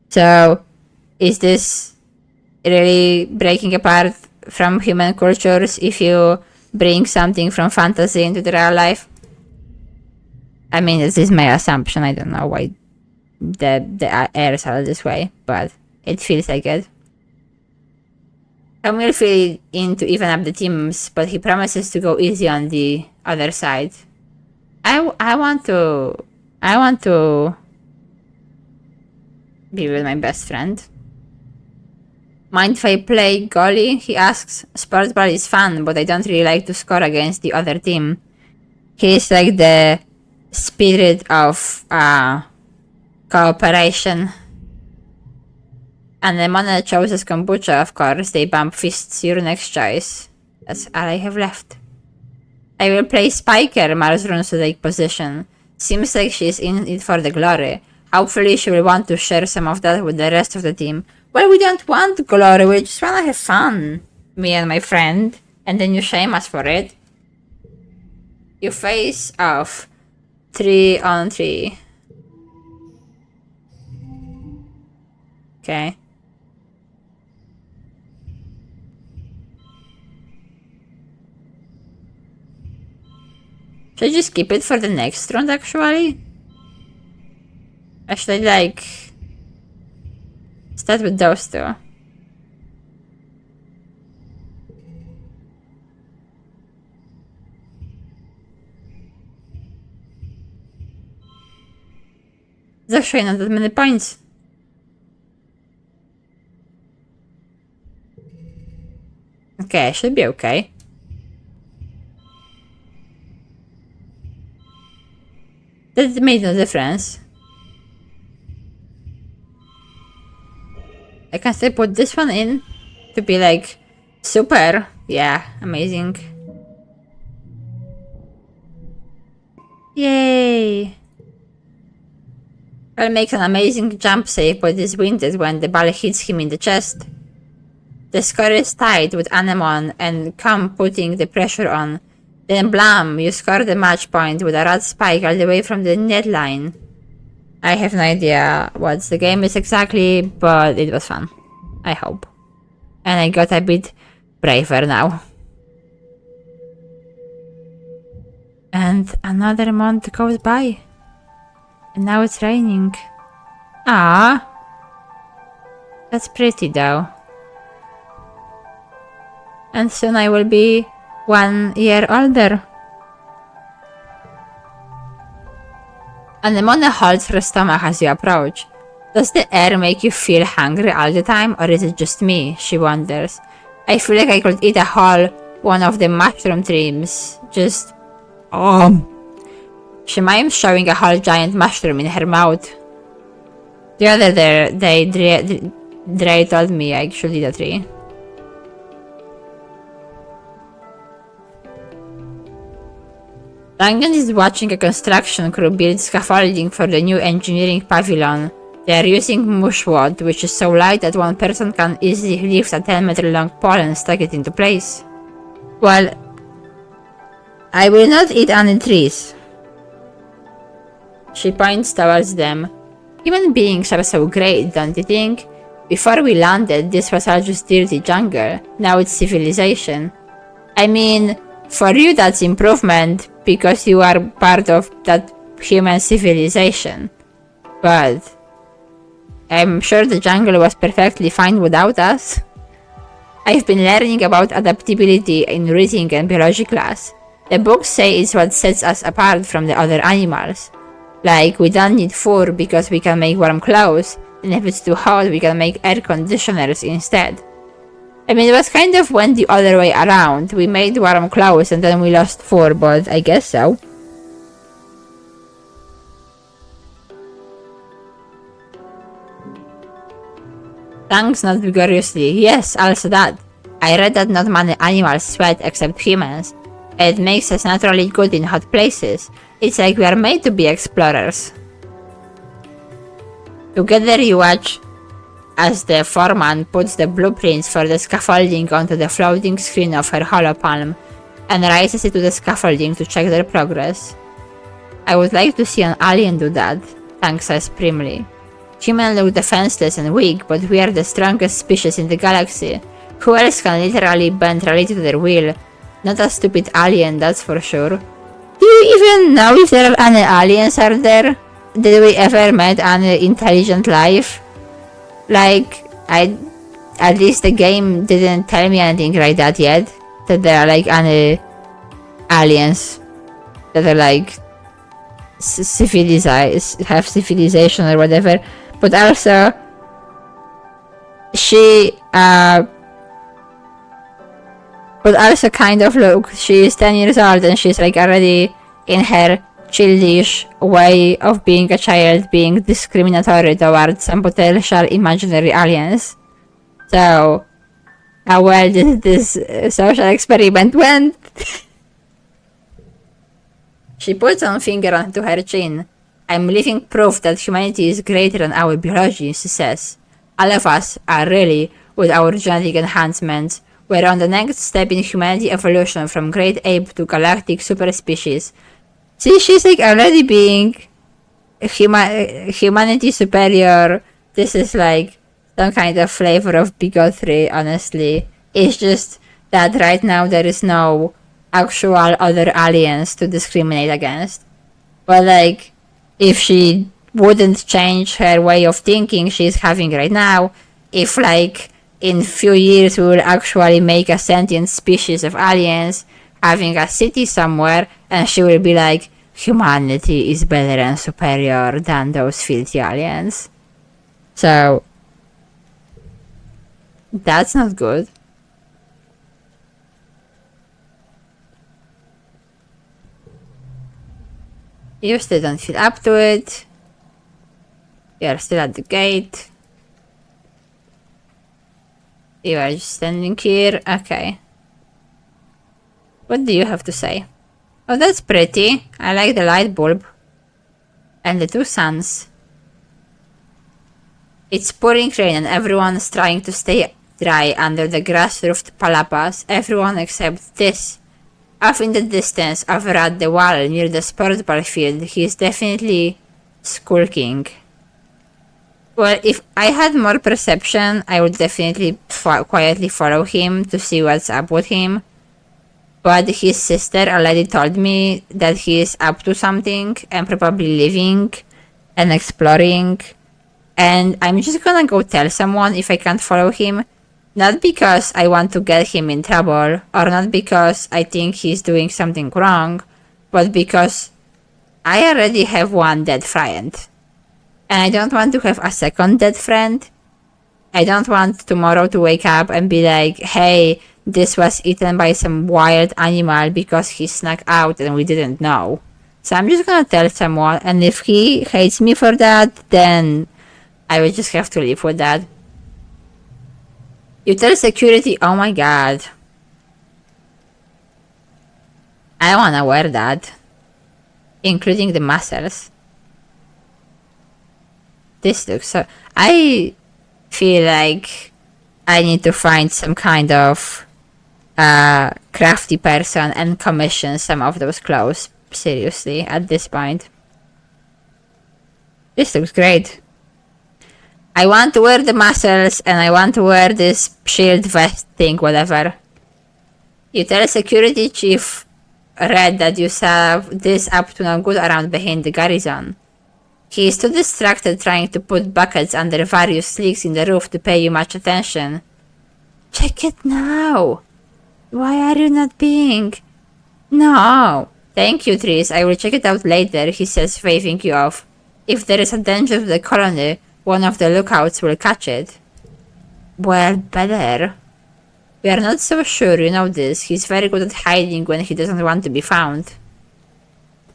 So, is this really breaking apart from human cultures if you bring something from fantasy into the real life? I mean, this is my assumption. I don't know why the heirs are this way, but it feels like it. Camille feel in to even up the teams, but he promises to go easy on the other side. I want to be with my best friend. Mind if I play goalie? He asks. Sports ball is fun, but I don't really like to score against the other team. He's like the spirit of cooperation. And the Mona chooses kombucha, of course. They bump fists. Your next choice. That's all I have left. I will play Spiker. Mars runs to take position. Seems like she's in it for the glory. Hopefully she will want to share some of that with the rest of the team. Well, we don't want glory, we just wanna have fun. Me and my friend. And then you shame us for it. You face off. 3 on 3. Okay. Should I just keep it for the next round, actually? Or should I, like, start with those two? There's actually not that many points. Okay, I should be okay. That made no difference. I can still put this one in to be like super. Yeah, amazing. Yay! Well, makes an amazing jump save, but is winded when the ball hits him in the chest. The score is tied with Anemone and Com putting the pressure on. Then blam, you score the match point with a rat spike all the way from the net line. I have no idea what the game is exactly, but it was fun. I hope. And I got a bit braver now. And another month goes by. And now it's raining. Ah, that's pretty though. And soon I will be 1 year older. Anemone holds her stomach as you approach. Does the air make you feel hungry all the time, or is it just me? She wonders. I feel like I could eat a whole one of the mushroom trees. Just... She mimes showing a whole giant mushroom in her mouth. The other day, Dre told me I should eat a tree. Langen is watching a construction crew build scaffolding for the new engineering pavilion. They are using mushwood, which is so light that one person can easily lift a 10-meter long pole and stuck it into place. Well, I will not eat any trees. She points towards them. Human beings are so great, don't you think? Before we landed, this was all just dirty jungle. Now it's civilization. I mean, for you that's improvement, because you are part of that human civilization. But I'm sure the jungle was perfectly fine without us. I've been learning about adaptability in reading and biology class. The books say it's what sets us apart from the other animals. Like, we don't need fur because we can make warm clothes, and if it's too hot we can make air conditioners instead. I mean, it was kind of went the other way around. We made warm clothes and then we lost fur, but I guess so. Thanks, not vigorously. Yes, also that. I read that not many animals sweat except humans. It makes us naturally good in hot places. It's like we are made to be explorers. Together you watch as the foreman puts the blueprints for the scaffolding onto the floating screen of her holopalm and raises it to the scaffolding to check their progress. I would like to see an alien do that, Tang says primly. Humans look defenseless and weak, but we are the strongest species in the galaxy. Who else can literally bend reality to their will? Not a stupid alien, that's for sure. Do you even know if there are any aliens out there? Did we ever met any intelligent life? Like, at least the game didn't tell me anything like that yet. That there are like any aliens that are like have civilization or whatever. But also, kind of look, she is 10 years old and she's like already in her childish way of being a child, being discriminatory towards some potential imaginary aliens. So, how well did this social experiment went? She puts one finger onto her chin. I'm living proof that humanity is greater than our biology, she says. All of us are really, with our genetic enhancements. We're on the next step in humanity evolution from great ape to galactic superspecies. See, she's like already being humanity superior. This is like some kind of flavor of bigotry, honestly. It's just that right now there is no actual other aliens to discriminate against. But like, if she wouldn't change her way of thinking she's having right now, if like in few years we will actually make a sentient species of aliens having a city somewhere, and she will be like, humanity is better and superior than those filthy aliens. So, that's not good. You still don't feel up to it. You are still at the gate. You are just standing here. Okay. What do you have to say? Oh, that's pretty. I like the light bulb. And the two suns. It's pouring rain and everyone's trying to stay dry under the grass-roofed palapas. Everyone except this. Off in the distance, over at the wall near the sport ball field, he's definitely skulking. Well, if I had more perception, I would definitely quietly follow him to see what's up with him. But his sister already told me that he is up to something and probably living and exploring. And I'm just gonna go tell someone if I can't follow him. Not because I want to get him in trouble, or not because I think he's doing something wrong, but because I already have one dead friend. And I don't want to have a second dead friend. I don't want tomorrow to wake up and be like, hey, this was eaten by some wild animal because he snuck out and we didn't know. So I'm just gonna tell someone, and if he hates me for that, then I will just have to live with that. You tell security, oh my god. I wanna wear that. Including the muscles. This looks so... I feel like I need to find some kind of crafty person and commission some of those clothes. Seriously, at this point. This looks great. I want to wear the muscles and I want to wear this shield vest thing, whatever. You tell security chief Red that you saw this up to no good around behind the garrison. He is too distracted trying to put buckets under various leaks in the roof to pay you much attention. Check it now. Why are you not being... No. Thank you, Tris. I will check it out later, he says, waving you off. If there is a danger to the colony, one of the lookouts will catch it. Well, better. We are not so sure, you know this. He's very good at hiding when he doesn't want to be found.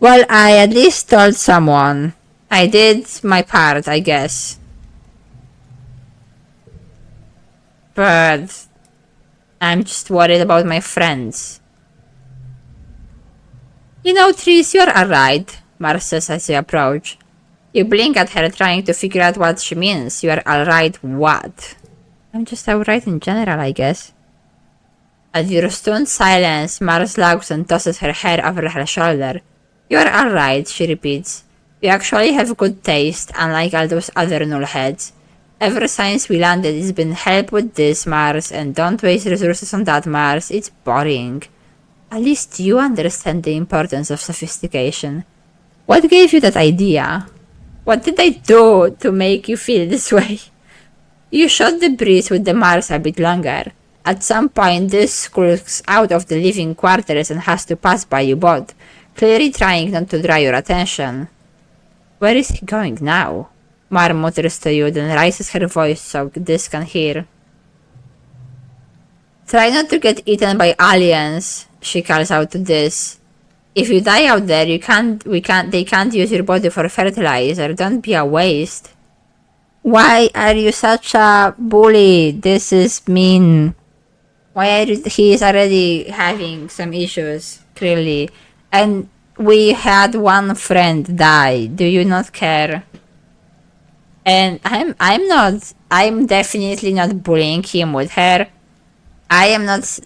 Well, I at least told someone. I did my part, I guess. but I'm just worried about my friends. You know, Tris, you're alright, Mars says as you approach. You blink at her, trying to figure out what she means. You're alright what? I'm just alright in general, I guess. At your stunned silence, Mars laughs and tosses her hair over her shoulder. You're alright, she repeats. You actually have good taste, unlike all those other nullheads. Ever since we landed, it's been help with this, Mars, and don't waste resources on that, Mars. It's boring. At least you understand the importance of sophistication. What gave you that idea? What did I do to make you feel this way? You shot the breeze with the Mars a bit longer. At some point, this skulks out of the living quarters and has to pass by you both, clearly trying not to draw your attention. Where is he going now? Mar mutters to you, then raises her voice so this can hear. Try not to get eaten by aliens, she calls out to this. If you die out there, they can't use your body for fertilizer. Don't be a waste. Why are you such a bully? This is mean. He is already having some issues, clearly. And we had one friend die. Do you not care? And I'm definitely not bullying him with her. I am not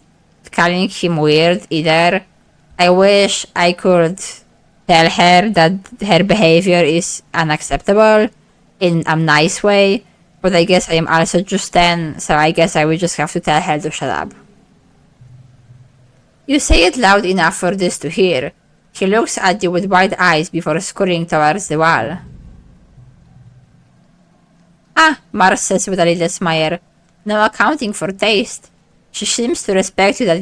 calling him weird either. I wish I could tell her that her behavior is unacceptable in a nice way, but I guess I am also just 10, so I guess I will just have to tell her to shut up. You say it loud enough for this to hear. He looks at you with wide eyes before scurrying towards the wall. Ah, Mars says with a little smile. No accounting for taste. She seems to respect that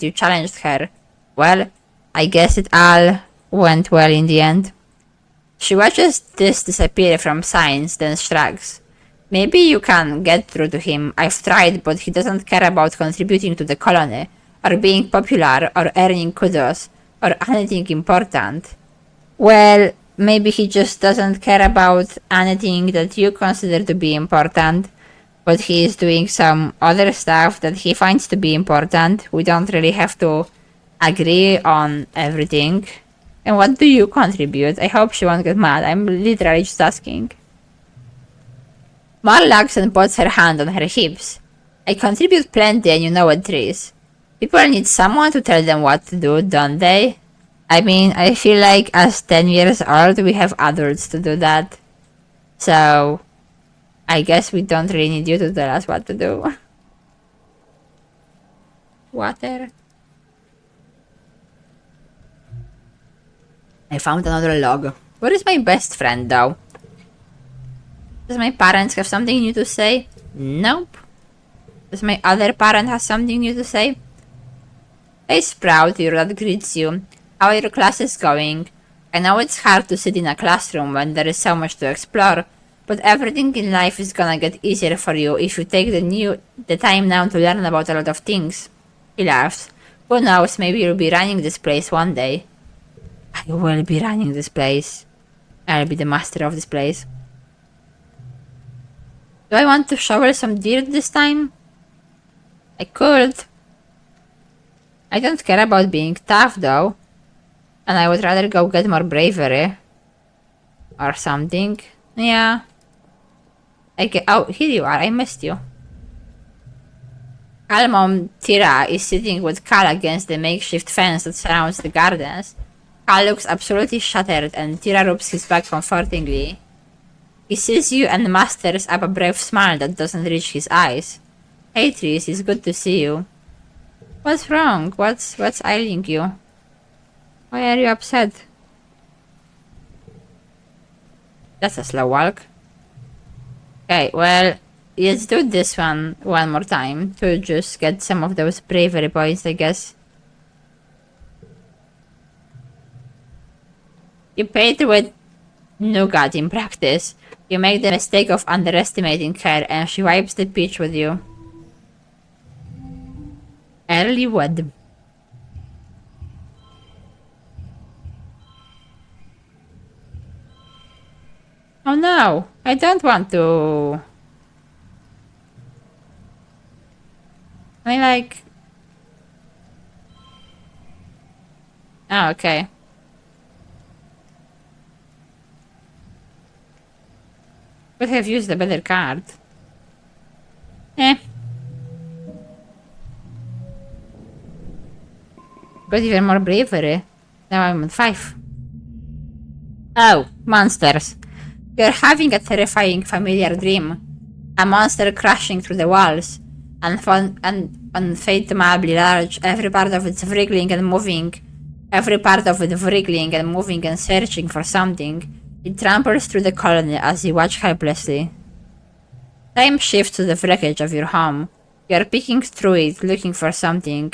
you challenged her. Well, I guess it all went well in the end. She watches this disappear from signs, then shrugs. Maybe you can get through to him. I've tried, but he doesn't care about contributing to the colony, or being popular, or earning kudos, or anything important. Well, maybe he just doesn't care about anything that you consider to be important, but he is doing some other stuff that he finds to be important. We don't really have to agree on everything. And what do you contribute? I hope she won't get mad. I'm literally just asking. Mar lags and puts her hand on her hips. I contribute plenty and you know it, Tris. People need someone to tell them what to do, don't they? I mean, I feel like as 10 years old, we have adults to do that. So, I guess we don't really need you to tell us what to do. Water. I found another log. Where is my best friend, though? Does my parents have something new to say? Nope. Does my other parent have something new to say? Hey Sprout, your dad greets you. How are your classes going? I know it's hard to sit in a classroom when there is so much to explore, but everything in life is gonna get easier for you if you take the time now to learn about a lot of things. He laughs. Who knows, maybe you'll be running this place one day. I will be running this place. I'll be the master of this place. Do I want to shovel some dirt this time? I could. I don't care about being tough though. And I would rather go get more bravery. Or something. Yeah. Oh, here you are. I missed you. Calmom Tira is sitting with Cal against the makeshift fence that surrounds the gardens. Cal looks absolutely shattered and Tira rubs his back comfortingly. He sees you and musters up a brave smile that doesn't reach his eyes. Hey Tris, it's good to see you. What's wrong? What's ailing you? Why are you upset? That's a slow walk. Okay, well, let's do this one more time to just get some of those bravery points, I guess. You paid with nougat in practice. You make the mistake of underestimating her and she wipes the pitch with you. Early wed. Oh no, I don't want to I mean, like... Oh, okay. Could have used a better card. Eh. Got even more bravery. Now I'm on 5. Oh, monsters. You're having a terrifying familiar dream. A monster crashing through the walls. Unfathomably large, every part of it wriggling and moving. Every part of it wriggling and moving and searching for something. It tramples through the colony as you watch helplessly. Time shifts to the wreckage of your home. You are peeking through it, looking for something.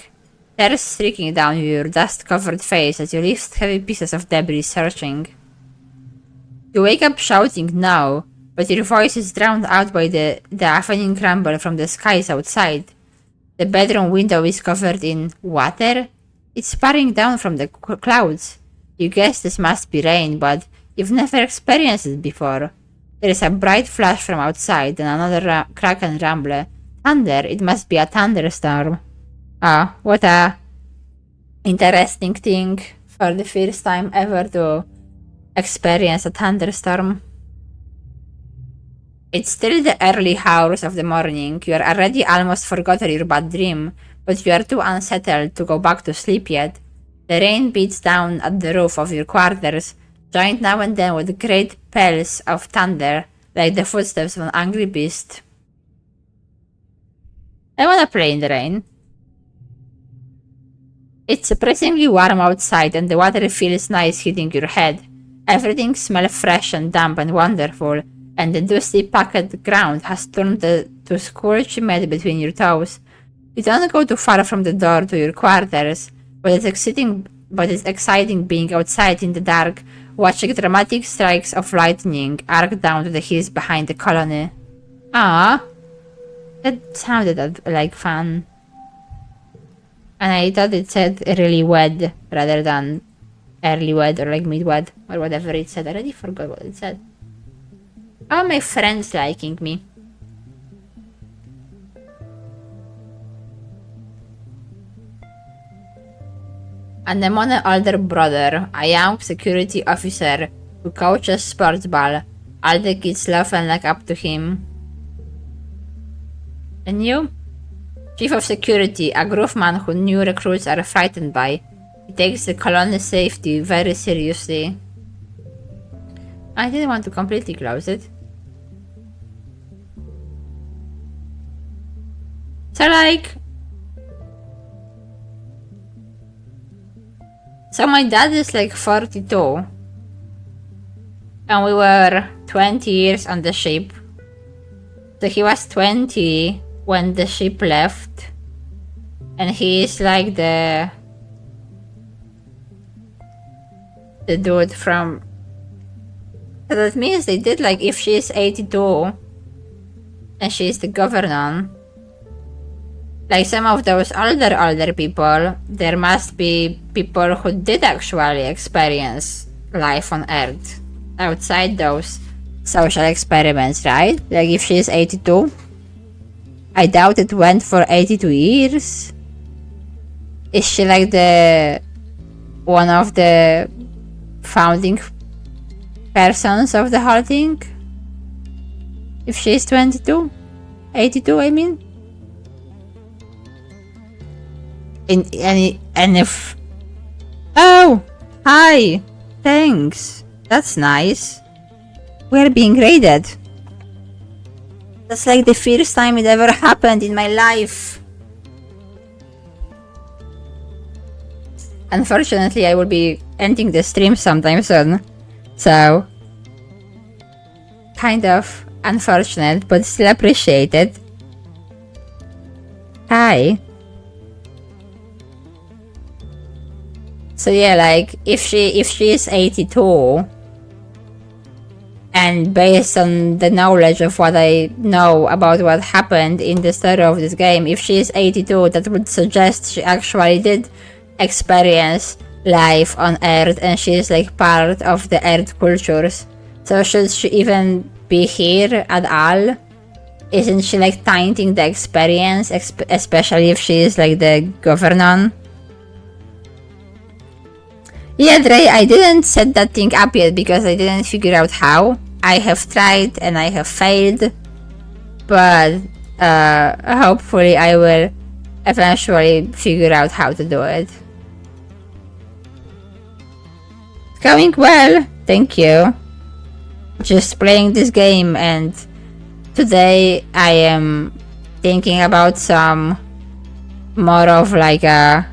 Tears streaking down your dust-covered face as you lift heavy pieces of debris searching. You wake up shouting now, but your voice is drowned out by the deafening rumble from the skies outside. The bedroom window is covered in water? It's pouring down from the clouds. You guess this must be rain, but you've never experienced it before. There is a bright flash from outside and another crack and rumble. Thunder, it must be a thunderstorm. Ah, what a interesting thing for the first time ever to experience a thunderstorm. It's still the early hours of the morning. You are already almost forgotten your bad dream, but you are too unsettled to go back to sleep yet. The rain beats down at the roof of your quarters, joined now and then with great pelts of thunder, like the footsteps of an angry beast. I wanna play in the rain. It's surprisingly warm outside and the water feels nice hitting your head. Everything smells fresh and damp and wonderful, and the dusty packed ground has turned to scorched mud between your toes. You don't go too far from the door to your quarters, but it's exciting being outside in the dark, watching dramatic strikes of lightning arc down to the hills behind the colony. Ah, that sounded like fun. And I thought it said really wed rather than early wed or like mid-wed or whatever it said. I already forgot what it said. How are my friends liking me? And I'm an older brother, a young security officer who coaches sports ball. All the kids love and look up to him. And you? Chief of Security, a groove man who new recruits are frightened by. He takes the colony's safety very seriously. I didn't want to completely close it. So like... So my dad is like 42. And we were 20 years on the ship. So he was 20 when the ship left. And he is like the dude from... So that means they did like if she is 82 and she is the governor. Like some of those older people, there must be people who did actually experience life on Earth outside those social experiments, right? Like if she is 82, I doubt it went for 82 years. Is she like the one of the founding persons of the whole thing? If she is 22, 82, I mean. And if... Oh! Hi! Thanks! That's nice. We're being raided. That's like the first time it ever happened in my life. Unfortunately, I will be ending the stream sometime soon. So... kind of unfortunate, but still appreciated. Hi. So yeah, like, if she is 82, and based on the knowledge of what I know about what happened in the story of this game, if she is 82, that would suggest she actually did experience life on Earth, and she is like part of the Earth cultures. So should she even be here at all? Isn't she like tainting the experience, especially if she is like the governor? Yeah, Dre, I didn't set that thing up yet because I didn't figure out how. I have tried and I have failed, but hopefully I will eventually figure out how to do it. It's going well, thank you. Just playing this game, and today I am thinking about some more of like a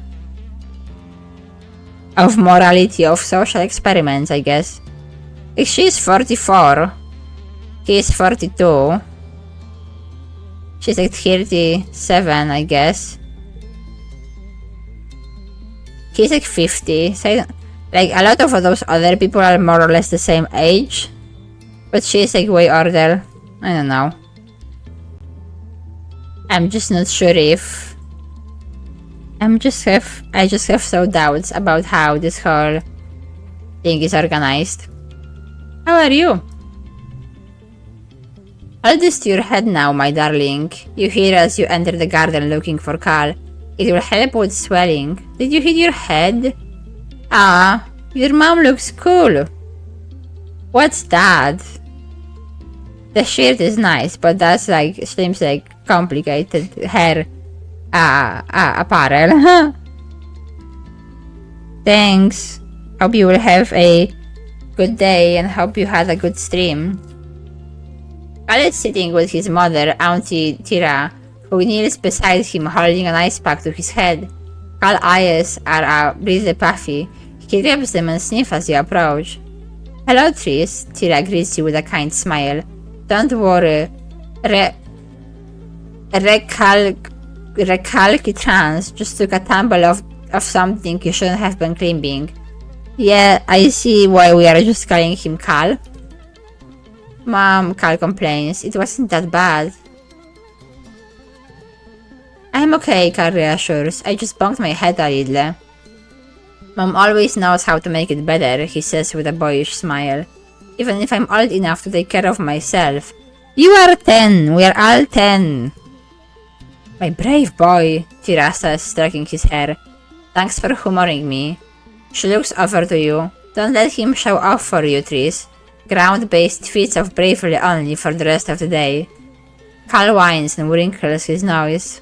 of morality of social experiments, I guess. If she's 44, he's 42. She's like 37, I guess. He's like 50. So like a lot of those other people are more or less the same age, but she's like way older. I don't know. I'm just not sure if I just have so doubts about how this whole thing is organized. How are you? Hold this to your head now, my darling. You hear as you enter the garden looking for Cal. It will help with swelling. Did you hit your head? Ah, your mom looks cool. What's that? The shirt is nice, but that's like seems like complicated hair apparel. Thanks. Hope you will have a good day and hope you had a good stream. Cal is sitting with his mother, Auntie Tira, who kneels beside him holding an ice pack to his head. Cal's eyes are really puffy. He grabs them and sniffs as you approach. Hello, Tris. Tira greets you with a kind smile. Don't worry. Recalcitrance just took a tumble of something you shouldn't have been climbing. Yeah, I see why we are just calling him Cal. Mom, Cal complains. It wasn't that bad. I'm okay, Cal reassures. I just bumped my head a little. Mom always knows how to make it better, he says with a boyish smile. Even if I'm old enough to take care of myself. You are 10. We are all 10. My brave boy, Tira says, stroking his hair. Thanks for humoring me. She looks over to you. Don't let him show off for you, Tris. Ground-based feats of bravery only for the rest of the day. Cal whines and wrinkles his nose.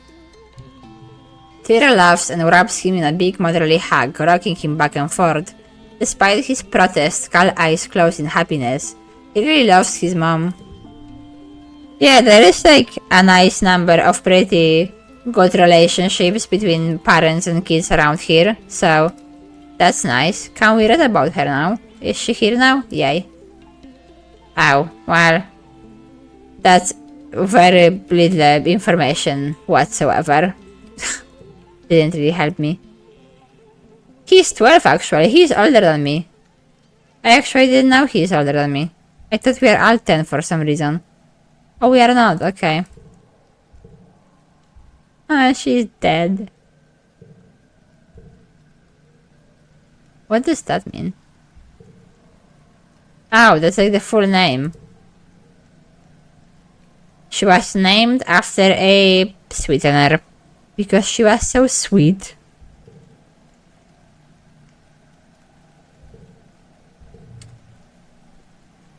Tira laughs and wraps him in a big motherly hug, rocking him back and forth. Despite his protest, Cal's eyes close in happiness. He really loves his mom. Yeah, there is like a nice number of pretty good relationships between parents and kids around here, so that's nice. Can we read about her now? Is she here now? Yay. Oh, well, that's very little information whatsoever. Didn't really help me. He's 12 actually, he's older than me. I actually didn't know he's older than me. I thought we are all 10 for some reason. Oh, we are not, okay. Ah, she's dead. What does that mean? Oh, that's like the full name. She was named after a sweetener because she was so sweet.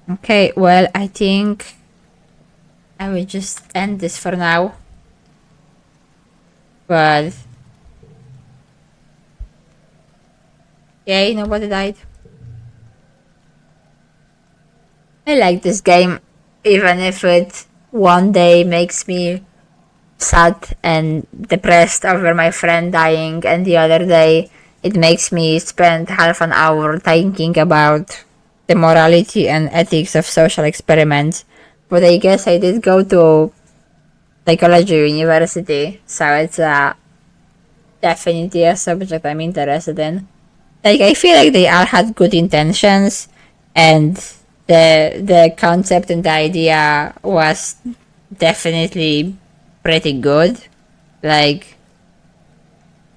Okay, well, I think I will just end this for now. But yay, nobody died. I like this game, even if it one day makes me sad and depressed over my friend dying, and the other day it makes me spend half an hour thinking about the morality and ethics of social experiments. But I guess I did go to psychology university, so it's definitely a subject I'm interested in. Like, I feel like they all had good intentions, and the concept and the idea was definitely pretty good. Like,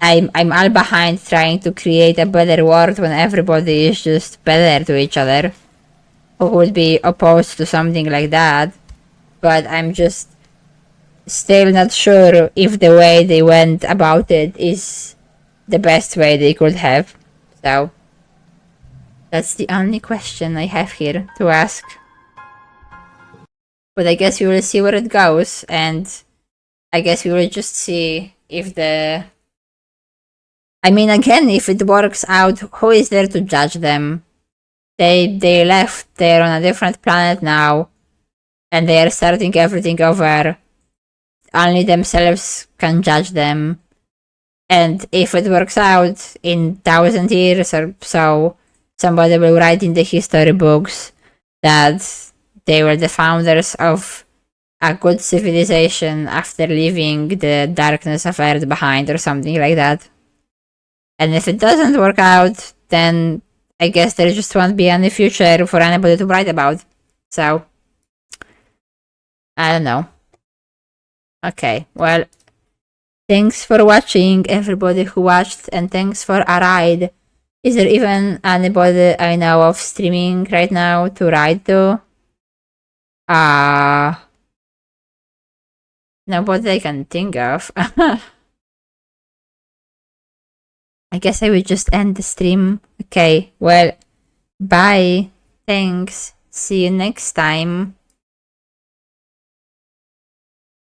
I'm all behind trying to create a better world when everybody is just better to each other. Who would be opposed to something like that? But I'm just still not sure if the way they went about it is the best way they could have. So that's the only question I have here to ask. But I guess we will see where it goes, and I guess we will just see if the... I mean, again, if it works out, who is there to judge them? They left, they're on a different planet now, and they are starting everything over. Only themselves can judge them. And if it works out in 1,000 years or so, somebody will write in the history books that they were the founders of a good civilization after leaving the darkness of Earth behind or something like that. And if it doesn't work out, then I guess there just won't be any future for anybody to write about. So, I don't know. Okay, well, thanks for watching, everybody who watched, and thanks for a ride. Is there even anybody I know of streaming right now to ride to? Nobody I can think of. I guess I will just end the stream. Okay, well, bye. Thanks. See you next time.